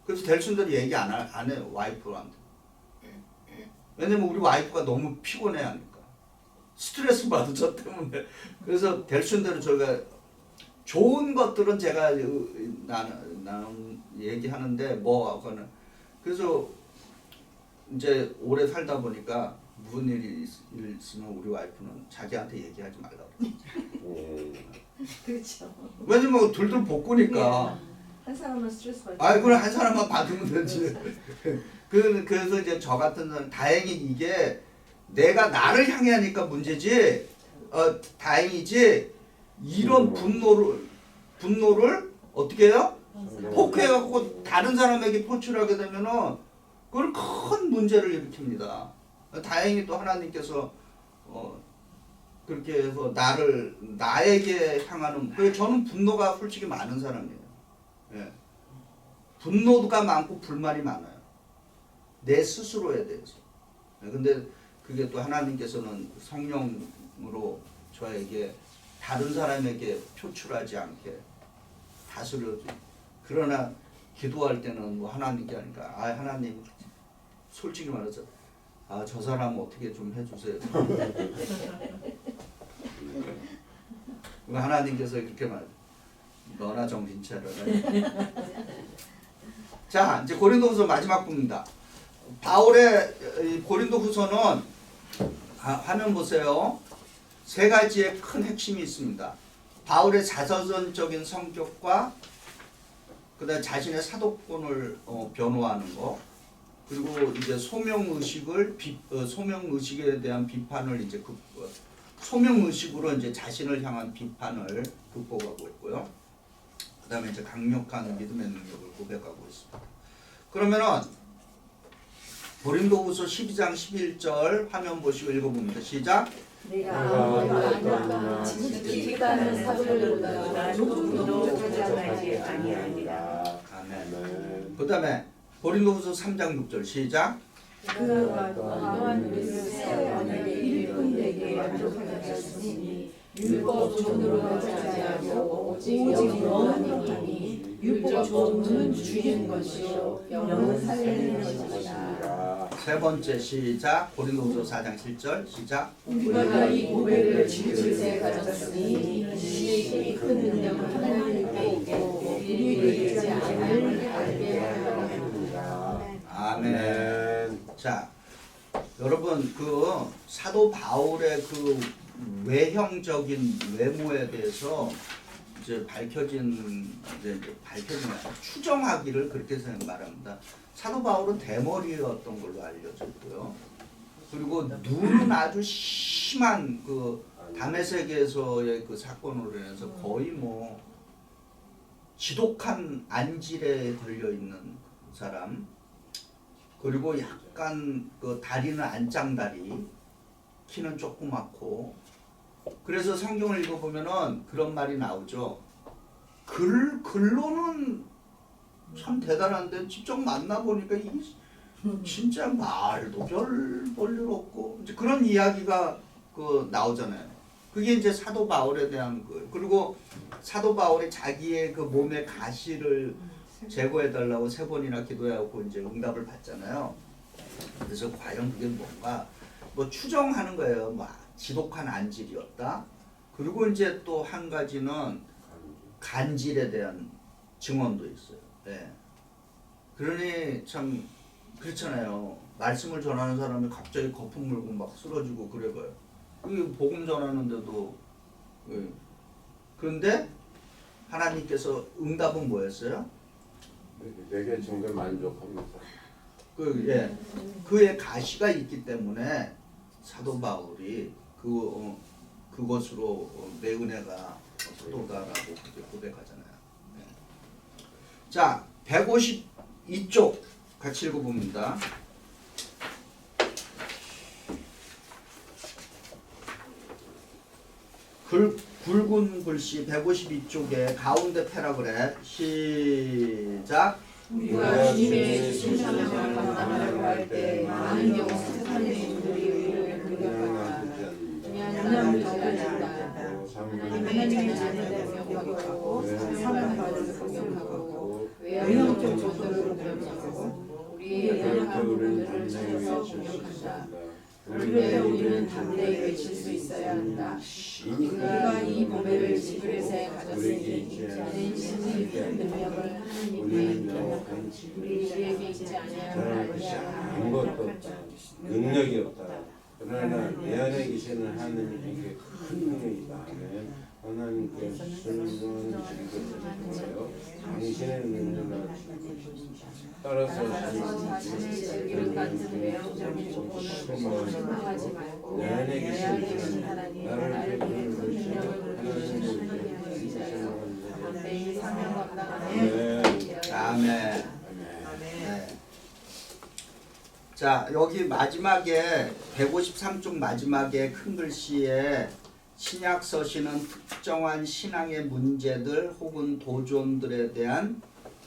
그래서 델순대로 얘기 안 해요 와이프한테. 왜냐면 우리 와이프가 너무 피곤해하니까 스트레스 받아 저 때문에. 그래서 델순대로 저희가 좋은 것들은 제가 나는 얘기하는데 뭐 그거는 그래서 이제 오래 살다 보니까 무슨 일이 있으면 우리 와이프는 자기한테 얘기하지 말라고. 그렇죠. 왜냐면 둘둘 볶으니까. 한 사람은 스트레스 받지. 아, 그걸 한 사람만 받으면 되지. 그래서 이제 저 같은 사람 다행히 이게 내가 나를 향해 하니까 문제지. 다행이지. 이런 분노를 어떻게 해요? 포크해갖고 다른 사람에게 표출하게 되면은 그걸 큰 문제를 일으킵니다. 다행히 또 하나님께서 그렇게 해서 나에게 향하는 저는 분노가 솔직히 많은 사람이에요. 예. 분노가 많고 불만이 많아요. 내 스스로에 대해서. 예. 근데 그게 또 하나님께서는 성령으로 저에게 다른 사람에게 표출하지 않게 다스려주고 그러나 기도할 때는 뭐 하나님께 하니까 하나님 솔직히 말해서 저 사람 어떻게 좀 해주세요. 하나님께서 그렇게 말 너나 정신 차려라. 자 이제 고린도후서 마지막 부분입니다. 바울의 고린도후서는 화면 보세요. 세 가지의 큰 핵심이 있습니다. 바울의 자서전적인 성격과 그다음 자신의 사도권을 변호하는 거, 그리고 이제 소명의식에 대한 비판을 이제 소명의식으로 이제 자신을 향한 비판을 극복하고 있고요. 그다음에 이제 강력한 믿음의 능력을 고백하고 있습니다. 그러면은 고린도후서 12장 11절 화면 보시고 읽어봅니다. 시작. 내가 지극히가는 사도들보다 조금도 부족하지 아니하니라. 아멘. 그다음에 고린도후서 3장 6절 시작. 그가 또한 우리를 새 언약의 일꾼되게 만족하였으니 율법 존으로 하지 아니하고 오직 영으로 하니 율법 존은 죽이는 것이요 영은 살리는 것이다. 세 번째 시작. 고린도후서 4장 7절 시작. 우리가 이 고백을 지킬 새 가졌으니 이 큰 능력은 하나님께 있고 우리에게 있지 않음을 알게 하려 합니다. 아멘. 자, 여러분 그 사도 바울의 그 외형적인 외모에 대해서 이제 밝혀진 추정하기를 그렇게 말합니다. 사도 바울은 대머리였던 걸로 알려져 있고요. 그리고 눈은 아주 심한 그 다메섹에서의 그 사건으로 인해서 거의 뭐 지독한 안질에 걸려 있는 사람. 그리고 약간 그 다리는 안짱다리, 키는 조그맣고. 그래서 성경을 읽어보면은 그런 말이 나오죠. 글로는 참 대단한데 직접 만나보니까 이게 진짜 말도 볼일 없고 이제 그런 이야기가 그 나오잖아요. 그게 이제 사도 바울에 대한 그 그리고 사도 바울이 자기의 그 몸의 가시를 제거해달라고 3번이나 기도해갖고 이제 응답을 받잖아요. 그래서 과연 그게 뭔가 뭐 추정하는 거예요. 뭐 지독한 안질이었다. 그리고 이제 또 한 가지는 간질에 대한 증언도 있어요. 네. 그러니 참 그렇잖아요. 말씀을 전하는 사람이 갑자기 거품 물고 막 쓰러지고 그래봐요. 그 복음 전하는데도 그런데 하나님께서 응답은 뭐였어요? 내게 정말 만족합니다. 그의 가시가 있기 때문에 사도 바울이 그것으로 내 은혜가 도다라고 그렇게 고백하잖아요. 네. 자, 152쪽 같이 읽어봅니다. 굵은 글씨 152쪽에 가운데 패러그래 시작. 우리가 주님의 신상을 감당하려고 할 때 많은 경우 스테파네 인들이 우리를 공격하다 그냥 적을 준다. 하나님의 자녀들을 공격하고 사랑받을 공격하고 외형적 정도를 공격하고 우리의 연약한 부분들을 찾아서 공격한다. 그런데 우리는 담대히 외칠 수 있어야 한다. 우리가 이 보배를 지그릇에 가졌으니 이는 신이 큰 능력을 하나님께 경력한 우리에게 있지 아니함을 알자. 아무것도 없다. 능력이 없다. 그러나 내 안에 계시는 하나님께 큰 능력이 있다. 하나님께서 순수한 즐거움을 당신의 능력을 따라서 자신의 즐기는 같은 외형적인 조건을 실망하지 말고 내 안에 내 안에 계신 계신 하나님 나를 나에게 베푸는 큰 능력을 것이 주시는 하나님을 의지하여 담대히 사명 감당하는 아멘. 아멘. 네. 자, 여기 마지막에 153쪽 마지막에 큰 글씨에 신약 서신은 특정한 신앙의 문제들 혹은 도전들에 대한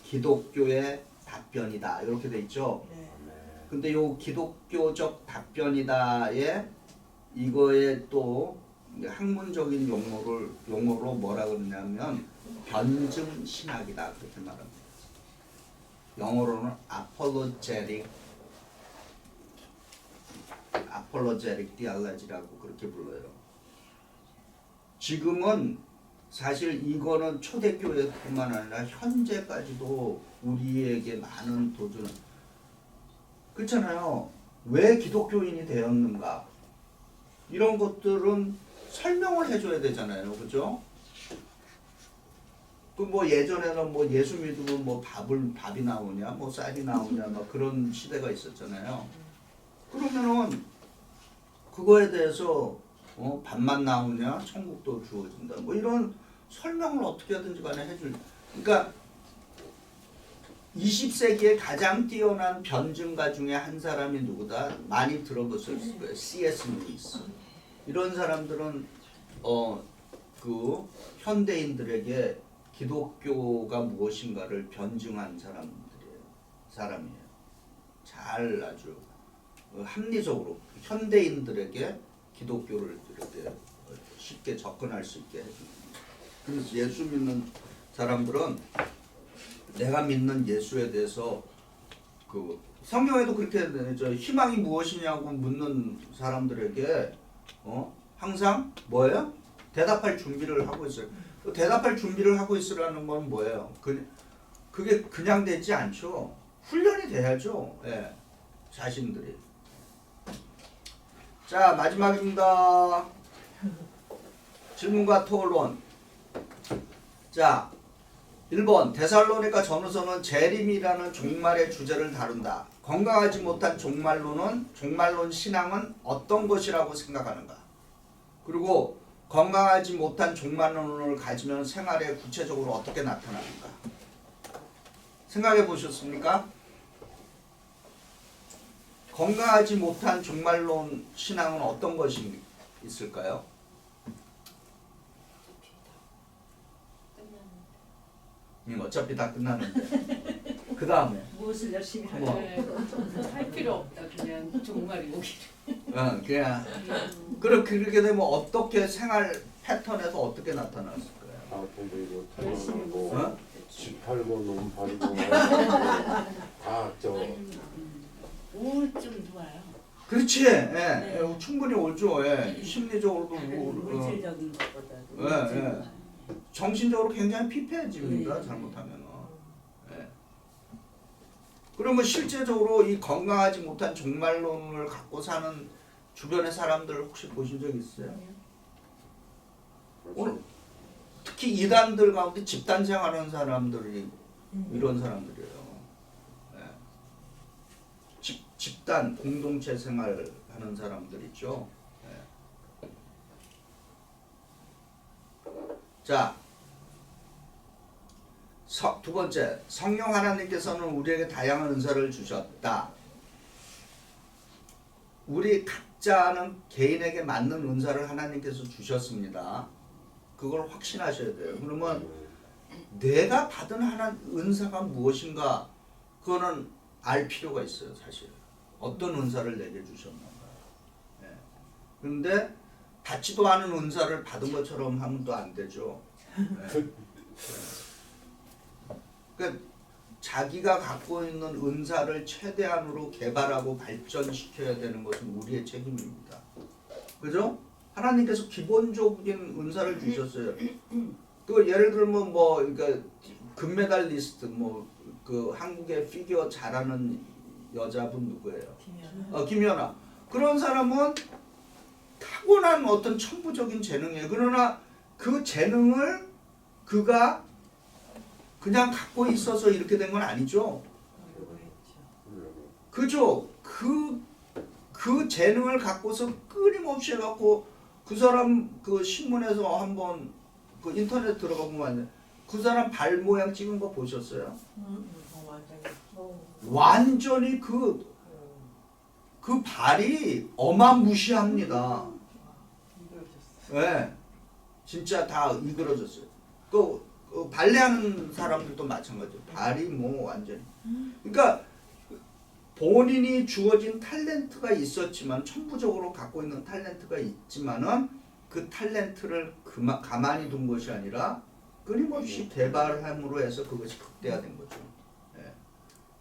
기독교의 답변이다. 이렇게 돼 있죠. 근데 요 기독교적 답변이다에 이거에 또 학문적인 용어로 뭐라 그러냐면 변증 신학이다. 그렇게 말합니다. 영어로는 apologetic theology라고 그렇게 불러요. 지금은 사실 이거는 초대교회뿐만 아니라 현재까지도 우리에게 많은 도전. 그렇잖아요. 왜 기독교인이 되었는가? 이런 것들은 설명을 해줘야 되잖아요. 그죠? 그 뭐 예전에는 뭐 예수 믿으면 뭐 밥이 나오냐, 뭐 쌀이 나오냐, 막 그런 시대가 있었잖아요. 그러면은 그거에 대해서 밥만 나오냐, 천국도 주어진다. 뭐 이런 설명을 어떻게 하든지 간에 해줄. 그러니까 20세기에 가장 뛰어난 변증가 중에 한 사람이 누구다? 많이 들어봤을 거예요. C.S. 루이스. 이런 사람들은 그 현대인들에게 기독교가 무엇인가를 변증한 사람이에요. 잘 아주 합리적으로 현대인들에게 기독교를 이렇게 쉽게 접근할 수 있게 해줍니다. 그래서 예수 믿는 사람들은 내가 믿는 예수에 대해서 그 성경에도 그렇게 희망이 무엇이냐고 묻는 사람들에게 항상 뭐예요? 대답할 준비를 하고 있어요. 대답할 준비를 하고 있으라는 건 뭐예요? 그게 그냥 되지 않죠. 훈련이 돼야죠. 예, 자신들이. 자, 마지막입니다. 질문과 토론. 자, 1번 데살로니가 전후서는 재림이라는 종말의 주제를 다룬다. 건강하지 못한 종말론 신앙은 어떤 것이라고 생각하는가? 그리고 건강하지 못한 종말론을 가지면 생활에 구체적으로 어떻게 나타나는가? 생각해 보셨습니까? 건강하지 못한 종말론 신앙은 어떤 것이 있을까요? 어차피 다 끝나는데. 그 다음에 무엇을 열심히 하냐. 뭐. 할 필요 없다. 그냥 종말이 오기를. 그냥 그렇게 되면 어떻게 생활 패턴에서 어떻게 나타났을까요? 아프고 타령하고 어? 집 팔고 논 팔고 다저 우울증도 와요. 그렇지. 예, 충분히 오죠. 예. 심리적으로도 물질적인 것보다 예. 정신적으로 굉장히 피폐해집니다. 잘못하면. 예. 그러면 실제적으로 이 건강하지 못한 종말론을 갖고 사는 주변의 사람들 혹시 보신 적 있어요? 오늘 특히 이단들 가운데 집단 생활하는 사람들이 이런 사람들이에요. 예. 집단 공동체 생활하는 사람들 있죠. 예. 자, 두 번째, 성령 하나님께서는 우리에게 다양한 은사를 주셨다. 우리 각자는 개인에게 맞는 은사를 하나님께서 주셨습니다. 그걸 확신하셔야 돼요. 그러면 내가 받은 은사가 무엇인가 그거는 알 필요가 있어요. 사실 어떤 은사를 내게 주셨는가. 그런데 받지도 않은 은사를 받은 것처럼 하면 또 안 되죠. 그러니까 자기가 갖고 있는 은사를 최대한으로 개발하고 발전시켜야 되는 것은 우리의 책임입니다. 그죠? 하나님께서 기본적인 은사를 주셨어요. 그 예를 들면 그러니까 금메달리스트 그 한국의 피겨 잘하는 여자분 누구예요? 김연아. 그런 사람은 타고난 어떤 천부적인 재능이에요. 그러나 그 재능을 그가 그냥 갖고 있어서 이렇게 된 건 아니죠. 그죠? 그 재능을 갖고서 끊임없이 해갖고 그 사람 그 신문에서 한번 그 인터넷 들어가 보면 그 사람 발 모양 찍은 거 보셨어요? 완전히 그 발이 어마무시합니다. 네, 진짜 다 이그러졌어요. 그 발레하는 사람들도 마찬가지예요. 발이 완전히. 그러니까 본인이 주어진 탤런트가 있었지만 천부적으로 갖고 있는 탤런트가 있지만은 그 탤런트를 가만히 둔 것이 아니라 끊임없이 개발함으로 해서 그것이 극대화된 거죠. 예.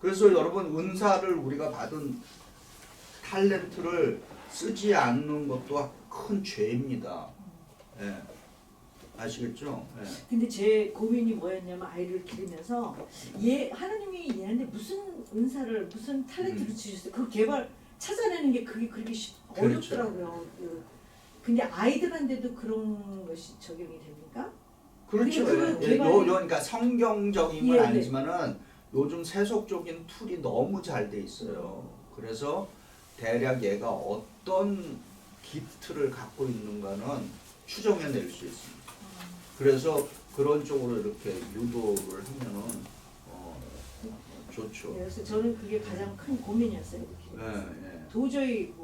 그래서 여러분 은사를 우리가 받은 탤런트를 쓰지 않는 것도 큰 죄입니다. 예. 아시겠죠? 예. 근데 제 고민이 뭐였냐면 아이를 기르면서 하나님이 얘한테 무슨 은사를 무슨 탤런트를 주셨어요. 그 개발 찾아내는 게 그게 그렇게 그렇죠. 어렵더라고요. 근데 아이들한테도 그런 것이 적용이 됩니까? 그렇죠. 근데 그러니까 성경적인 건 예, 아니지만은 요즘 세속적인 툴이 너무 잘 돼 있어요. 그래서 대략 얘가 어떤 기프트를 갖고 있는가는 추정해낼 수 있습니다. 그래서 그런 쪽으로 이렇게 유도를 하면은 좋죠. 그래서 저는 그게 가장 큰 고민이었어요. 예. 도저히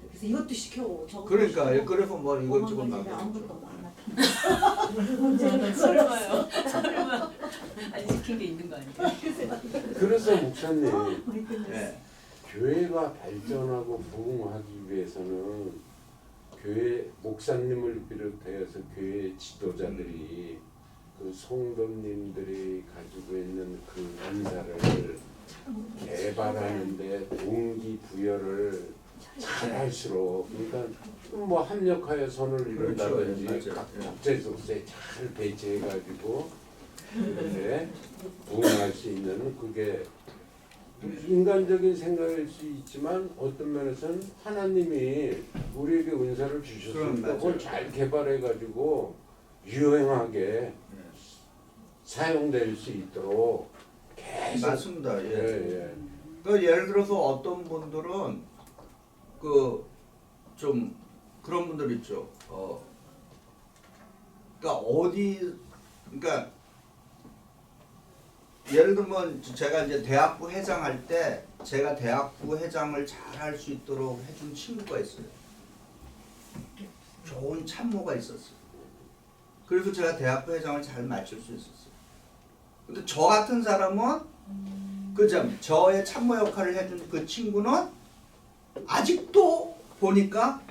그래서 이것도 시켜오고 저것도 그러니까 시켜오고 그래서 이것저것 엄마가 막 아무것도 안 나타나. 설마요. 설마 안 시킨 게 있는 거 아니에요? 그래서 목사님 예. 교회가 발전하고 부흥하기 위해서는 교회 목사님을 비롯해서 교회 지도자들이 그 성도님들이 가지고 있는 그 은사를 개발하는데 동기부여를 잘할수록 그러니까 합력하여 선을 이룬다든지 그렇죠. 각 국제적으로 잘 배치해가지고 네, 부흥할 수 있는 그게 인간적인 생각일 수 있지만 어떤 면에서는 하나님이 우리에게 은사를 주셨으니까 그걸 잘 개발해가지고 유용하게 사용될 수 있도록 계속 맞습니다. 예. 그 예를 들어서 어떤 분들은 좀 그런 분들 있죠. 그러니까 예를 들면 제가 이제 대학부 회장할 때 제가 대학부 회장을 잘 할 수 있도록 해준 친구가 있어요. 좋은 참모가 있었어요. 그래서 제가 대학부 회장을 잘 맡을 수 있었어요. 근데 저 같은 사람은 저의 참모 역할을 해준 그 친구는 아직도 보니까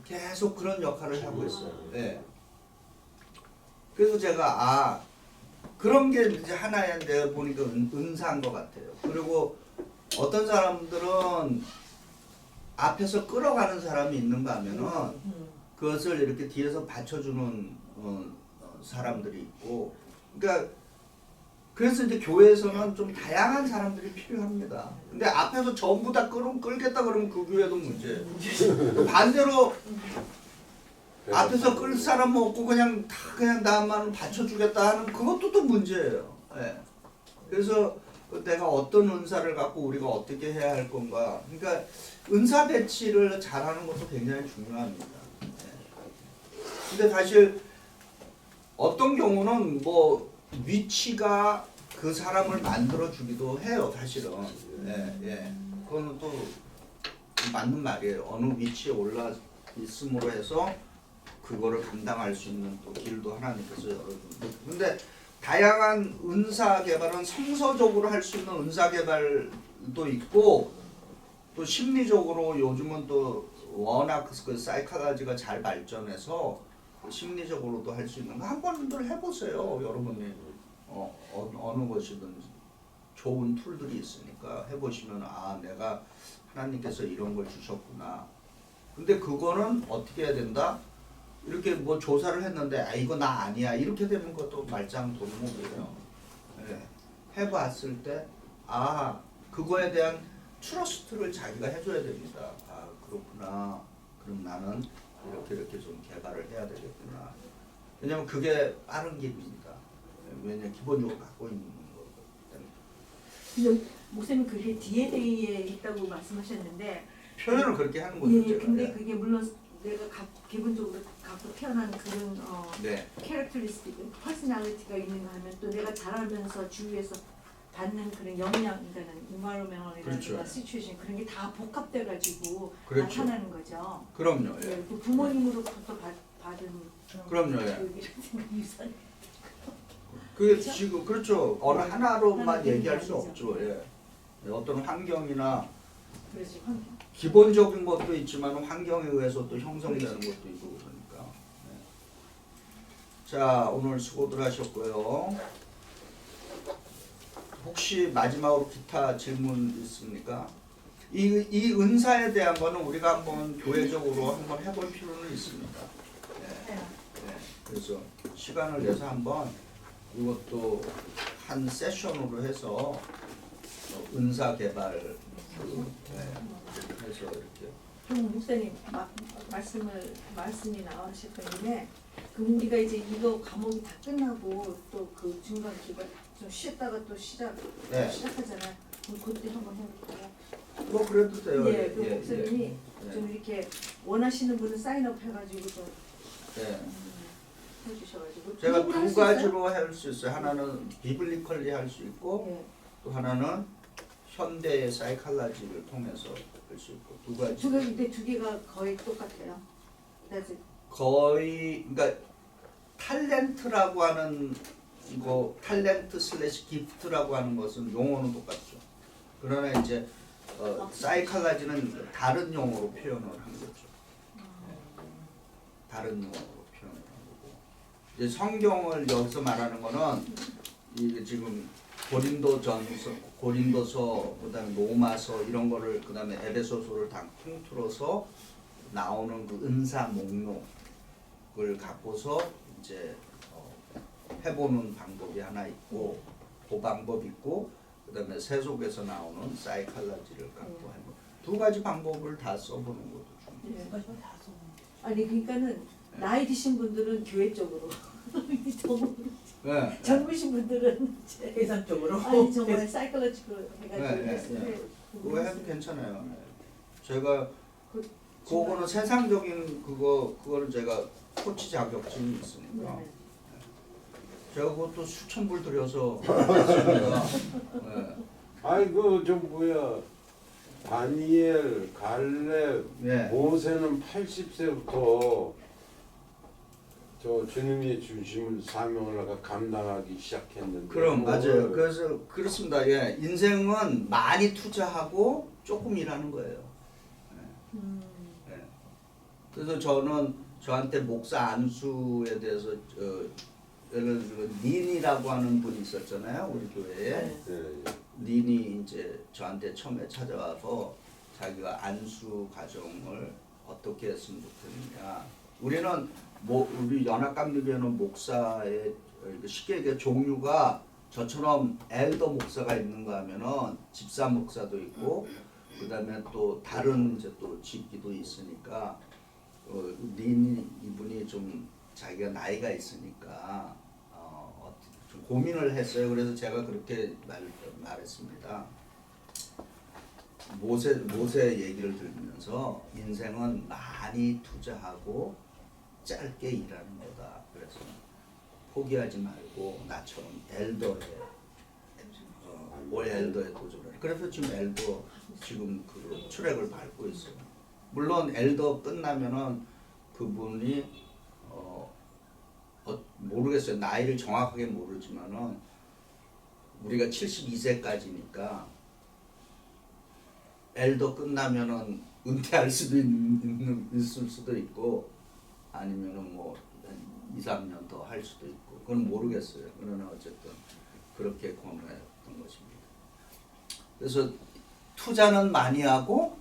계속 그런 역할을 하고 있어요. 네. 그래서 제가 그런 게 이제 하나의 내가 보니까 은사인 것 같아요. 그리고 어떤 사람들은 앞에서 끌어가는 사람이 있는가 하면은 그것을 이렇게 뒤에서 받쳐주는 사람들이 있고, 그러니까 그래서 이제 교회에서는 좀 다양한 사람들이 필요합니다. 근데 앞에서 전부 다 끌겠다 그러면 그 교회도 문제예요. 반대로 앞에서 끌 사람 없고 그냥 나만 받쳐주겠다 하는 그것도 또 문제예요. 예. 그래서 내가 어떤 은사를 갖고 우리가 어떻게 해야 할 건가. 그러니까 은사 배치를 잘하는 것도 굉장히 중요합니다. 예. 근데 사실 어떤 경우는 뭐 위치가 그 사람을 만들어 주기도 해요, 사실은. 예, 예. 그거는 또 맞는 말이에요. 어느 위치에 올라 있음으로 해서 그거를 감당할 수 있는 또 길도 하나님께서 열어줍니다. 근데 다양한 은사 개발은 성서적으로 할 수 있는 은사 개발도 있고 또 심리적으로 요즘은 또 워낙 그 사이코로지가 잘 발전해서 심리적으로도 할 수 있는 거 한번들 해보세요. 여러분이 어느 것이든지 좋은 툴들이 있으니까 해보시면 아 내가 하나님께서 이런 걸 주셨구나. 근데 그거는 어떻게 해야 된다? 이렇게 뭐 조사를 했는데 아 이거 나 아니야 이렇게 되는 것도 말짱 도루묵이에요. 예. 해봤을 때 아 그거에 대한 트러스트를 자기가 해줘야 됩니다. 아 그렇구나. 그럼 나는 이렇게 좀 개발을 해야 되겠구나. 왜냐면 그게 빠른 길입니다. 왜냐 기본적으로 갖고 있는 거거든요. 근데 목사님 그게 DNA에 있다고 말씀하셨는데 표현을 그렇게 하는 거죠. 예, 제가. 근데 그게 물론 내가 기본적으로 갖고 태어난 그런 네. 캐릭터리스틱, 퍼스널리티가 있는가 하면 또 내가 자라면서 주위에서 받는 그런 영향, 그러니까는 environment이라든가 그렇죠. 시츄에이션 그런 게 다 복합돼가지고 그렇죠. 나타나는 거죠. 그럼요. 예. 예, 또 부모님으로부터 받은 그럼요. 예. 교육이라든가 유산. 그게 지금 그렇죠. 어느 하나로만 하나는 얘기할 수 아니죠. 없죠. 예. 어떤 환경이나 그렇지 환경. 기본적인 것도 있지만 환경에 의해서 또 형성되는 것도 있고 그러니까. 네. 자 오늘 수고들 하셨고요. 혹시 마지막으로 기타 질문 있습니까? 이 은사에 대한 거는 우리가 한번 교회적으로 한번 해볼 필요는 있습니다. 네. 네. 그래서 시간을 내서 한번 이것도 한 세션으로 해서 은사 개발 해서 이렇게 그럼 목사님 말씀이 나오셨던 김에 그럼 우리가 이제 이거 과목이 다 끝나고 또 그 중간 기간 좀 쉬었다가 또 네. 시작하잖아요. 그럼 그때 한번 해볼까요? 뭐 그래도 돼요. 예, 그 목사님이 예. 좀 이렇게 원하시는 분은 사인업 해가지고 좀 네. 해주셔가지고 제가 그룹으로 할수 두 있어요? 가지로 할 수 있어요. 하나는 비블리컬리 할 수 있고 예. 또 하나는 현대의 사이칼라지를 통해서 할 수 있고 두 가지. 근데 두 개가 거의 똑같아요. 그래서 거의 그러니까 탤런트라고 하는 거 탤런트 슬래시 기프트라고 하는 것은 용어는 똑같죠. 그러나 이제 사이칼라지는 다른 용어로 표현을 한 거죠. 다른 용어로 표현을 한 거고 이제 성경을 여기서 말하는 거는 이게 지금 고린도서 그다음에 로마서 이런 거를 그다음에 에베소서를 다 통틀어서 나오는 그 은사 목록을 갖고서 이제 해보는 방법이 하나 있고 그 방법 있고 그다음에 세속에서 나오는 사이칼라지를 갖고 해보 두 가지 방법을 다 써보는 것도 중요해요. 아니 그러니까는 나이 드신 분들은 교회 쪽으로 네. 젊으신 분들은 이제 회사 쪽으로. 아니 정말 사이클러지로 해가지고 네, 네, 했을 때 그거 해도 괜찮아요. 네. 제가 그 그거는 세상적인 그거는 제가 코치 자격증이 있으니까 네. 제가 그것도 수천 불 들여서 했습니다. 네. 아이 그저 뭐야 다니엘, 갈렙, 네. 모세는 80세부터 저 주님이 주신 사명을 내가 감당하기 시작했는데 그럼 그걸 맞아요. 그래서 그렇습니다. 예, 인생은 많이 투자하고 조금 일하는 거예요. 예. 그래서 저는 저한테 목사 안수에 대해서 예를 들어 닌이라고 하는 분이 있었잖아요, 우리 교회에. 예, 닌이 이제 저한테 처음에 찾아와서 자기가 안수 과정을 어떻게 했으면 좋겠느냐. 우리는 우리 연합감리교회는 목사의 쉽게 얘기해 종류가 저처럼 엘더 목사가 있는가 하면은 집사 목사도 있고 그다음에 또 다른 이제 또 직기도 있으니까 닌 이분이 좀 자기가 나이가 있으니까 좀 고민을 했어요. 그래서 제가 그렇게 말했습니다. 모세 얘기를 들으면서 인생은 많이 투자하고 짧게 일하는 거다. 그래서 포기하지 말고 나처럼 엘더에 올 엘더에 도전을 해. 그래서 지금 엘더 지금 그 트랙을 밟고 있어요. 물론 엘더 끝나면은 그분이 모르겠어요. 나이를 정확하게 모르지만은 우리가 72세까지니까 엘더 끝나면은 은퇴할 수도 있을 수도 있고 아니면은 뭐 2, 3년 더 할 수도 있고 그건 모르겠어요. 그러나 어쨌든 그렇게 권유했던 것입니다. 그래서 투자는 많이 하고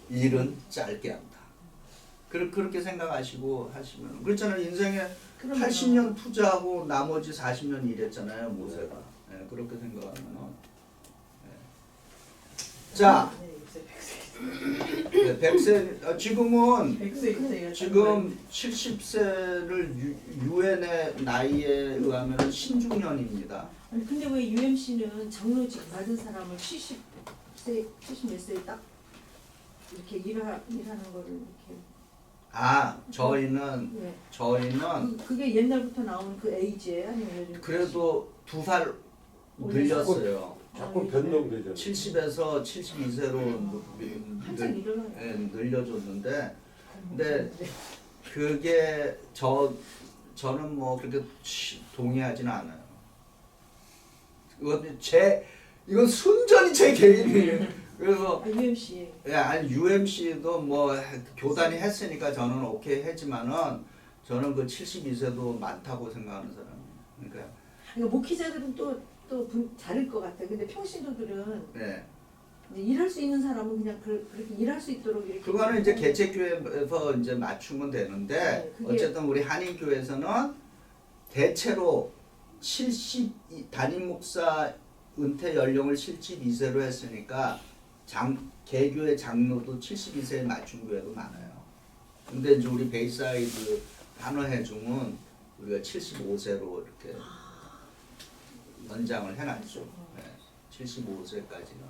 일은 짧게 한다. 그렇게 생각하시고 하시면 그렇잖아요. 인생에 그럼요. 80년 투자하고 나머지 40년 일했잖아요. 모세가. 예, 그렇게 생각하면은 자, 네, 100세 지금은 100세 지금 70세를 유엔의 나이에 의하면 신중년입니다. 아니 근데 왜 UMC는 장로직 받은 사람을 70세, 70몇 세에 딱 이렇게 일하는 거를 이렇게 아, 저희는 네. 그게 옛날부터 나온 그 에이지예요? 아니면 요즘 그래도 2살 늘렸어요. 자꾸 변동되잖아요. 70에서 72세로 한참 일어나요. 늘려줬는데 근데 그게 저는 뭐 그렇게 동의하지는 않아요. 이건 순전히 제 개인이에요. 그래서 UMC 아니 UMC도 뭐 교단이 했으니까 저는 오케이 했지만은 저는 그 72세도 많다고 생각하는 사람이에요. 그러니까 목회자들은 또 다를 것 같아요. 근데 평신도들은 네. 이제 일할 수 있는 사람은 그냥 그렇게 일할 수 있도록 이렇게 그거는 이제 개척교회에서 이제 맞추면 되는데 네, 그게- 어쨌든 우리 한인교회에서는 대체로 담임 목사 은퇴 연령을 72세로 했으니까 개교회 장로도 72세에 맞춘 교회도 많아요. 근데 이제 우리 베이사이드 한화회중은 우리가 75세로 이렇게 연장을 해놨죠. 네, 75세까지는.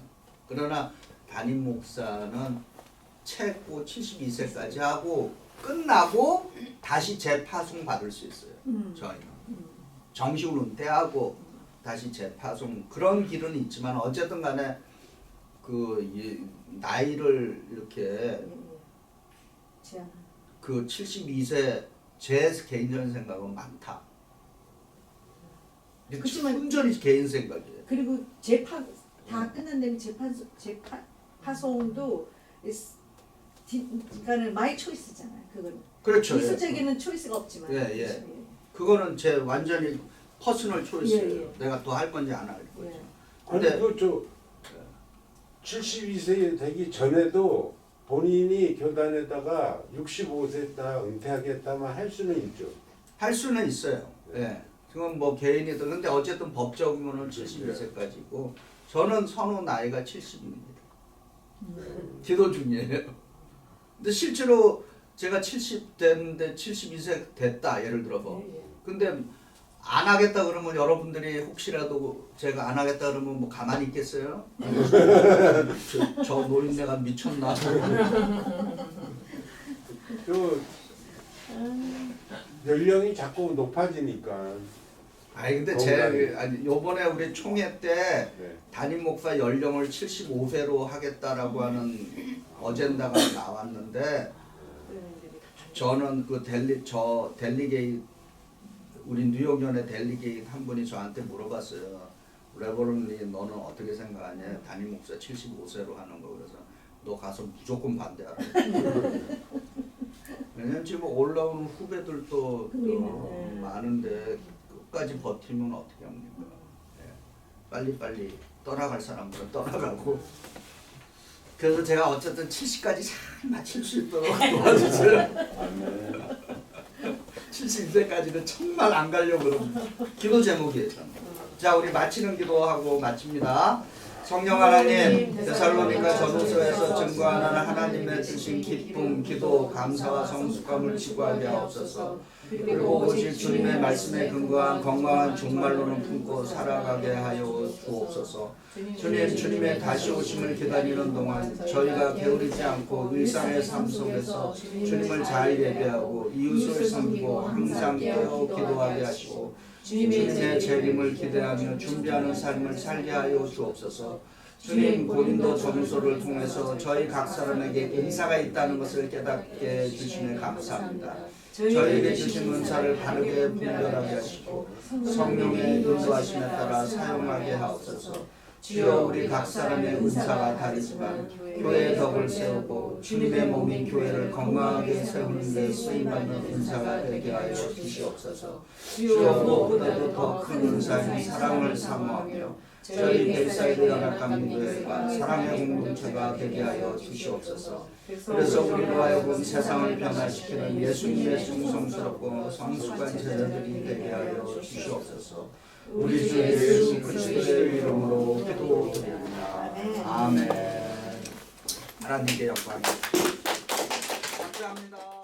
그러나 담임 목사는 최고 72세까지 하고 끝나고 다시 재파송 받을 수 있어요. 저희는 정식으로 은퇴하고 다시 재파송 그런 길은 있지만 어쨌든 간에 나이를 이렇게 제한. 그 72세 제 개인적인 생각은 많다. 그치만- 순전히 개인 생각이에요. 그리고 재파 다 끝난 다음에 재파송도 그러니까는 마이 초이스잖아요. 그거는 그렇죠. 기술적에는 초이스가 없지만. 예, 예. 그거는 제 완전히 퍼스널 초이스예요. 예, 예. 내가 또 할 건지 안 할 건지. 예. 아니 근데- 그 72세 되기 전에도 본인이 교단에다가 65세 다 은퇴하겠다면 할 수는 있죠. 할 수는 있어요. 예. 그건 뭐 개인이든 근데 어쨌든 법적으로는 72세까지고 저는 선호 나이가 70입니다. 기도 중이에요. 근데 실제로 제가 70 됐는데 72세 됐다 예를 들어서. 예, 예. 근데 안 하겠다 그러면 여러분들이 혹시라도 제가 안 하겠다 그러면 뭐 가만히 있겠어요? 저 노인네가 미쳤나? 또 연령이 자꾸 높아지니까. 아니 근데 건강이. 요번에 우리 총회 때 네. 담임 목사 연령을 75세로 하겠다라고 하는 어젠다가 나왔는데 저는 그 델리게이트 우리 뉴욕연의 델리게이트 한 분이 저한테 물어봤어요. 레버런리 너는 어떻게 생각하냐? 담임 목사 75세로 하는 거. 그래서 너 가서 무조건 반대하라. 왜냐면 지금 올라오는 후배들도 또 많은데 끝까지 버티면 어떻게 합니까? 예. 빨리빨리 떠나갈 사람들은 떠나가고. 그래서 제가 어쨌든 70까지 잘 마칠 수 있도록 도와주세요. 72세까지는 정말 안 가려고 그럽니다. 기도 제목이에요. 자, 우리 마치는 기도하고 마칩니다. 성령 하나님, 데살로니가 전후서에서 증거하는 하나님의 주신 기쁨, 기도, 감사와 성숙함을 지구하게 하옵소서. 그리고 오직 주님의 말씀에 근거한 건강한 종말론을 품고 살아가게 하여 주옵소서. 주님의 다시 오심을 기다리는 동안 저희가 게으르지 않고 일상의 삶 속에서 주님을 잘 예배하고 이웃을 섬기고 항상 깨어 기도하게 하시고 주님의 재림을 기대하며 준비하는 삶을 살게 하여 주옵소서. 주님, 고린도 전서를 통해서 저희 각 사람에게 은사가 있다는 것을 깨닫게 해주심에 감사합니다. 저희에게 주신 은사를 바르게 분별하게 하시고 성령의 인도하심에 따라 사용하게 하옵소서. 주여, 우리 각 사람의 은사가 다르지만 교회의 덕을 세우고 주님의 몸인 교회를 건강하게 세우는 데 쓰임받는 은사가 되게 하여 주시옵소서. 주여, 무엇보다도 더 큰 은사인 사랑을 사모하며 저희 벨사이드 연합감리교회가 사랑의 공동체가 되게 하여 주시옵소서. 그래서 우리로 하여금 세상을 변화시키는 예수님의 충성스럽고 성숙한 제자들이 되게 하여 주시옵소서. 우리 주 예수 그리스도의 이름으로 기도드립니다. 아멘. 하나님께 영광. 감사합니다.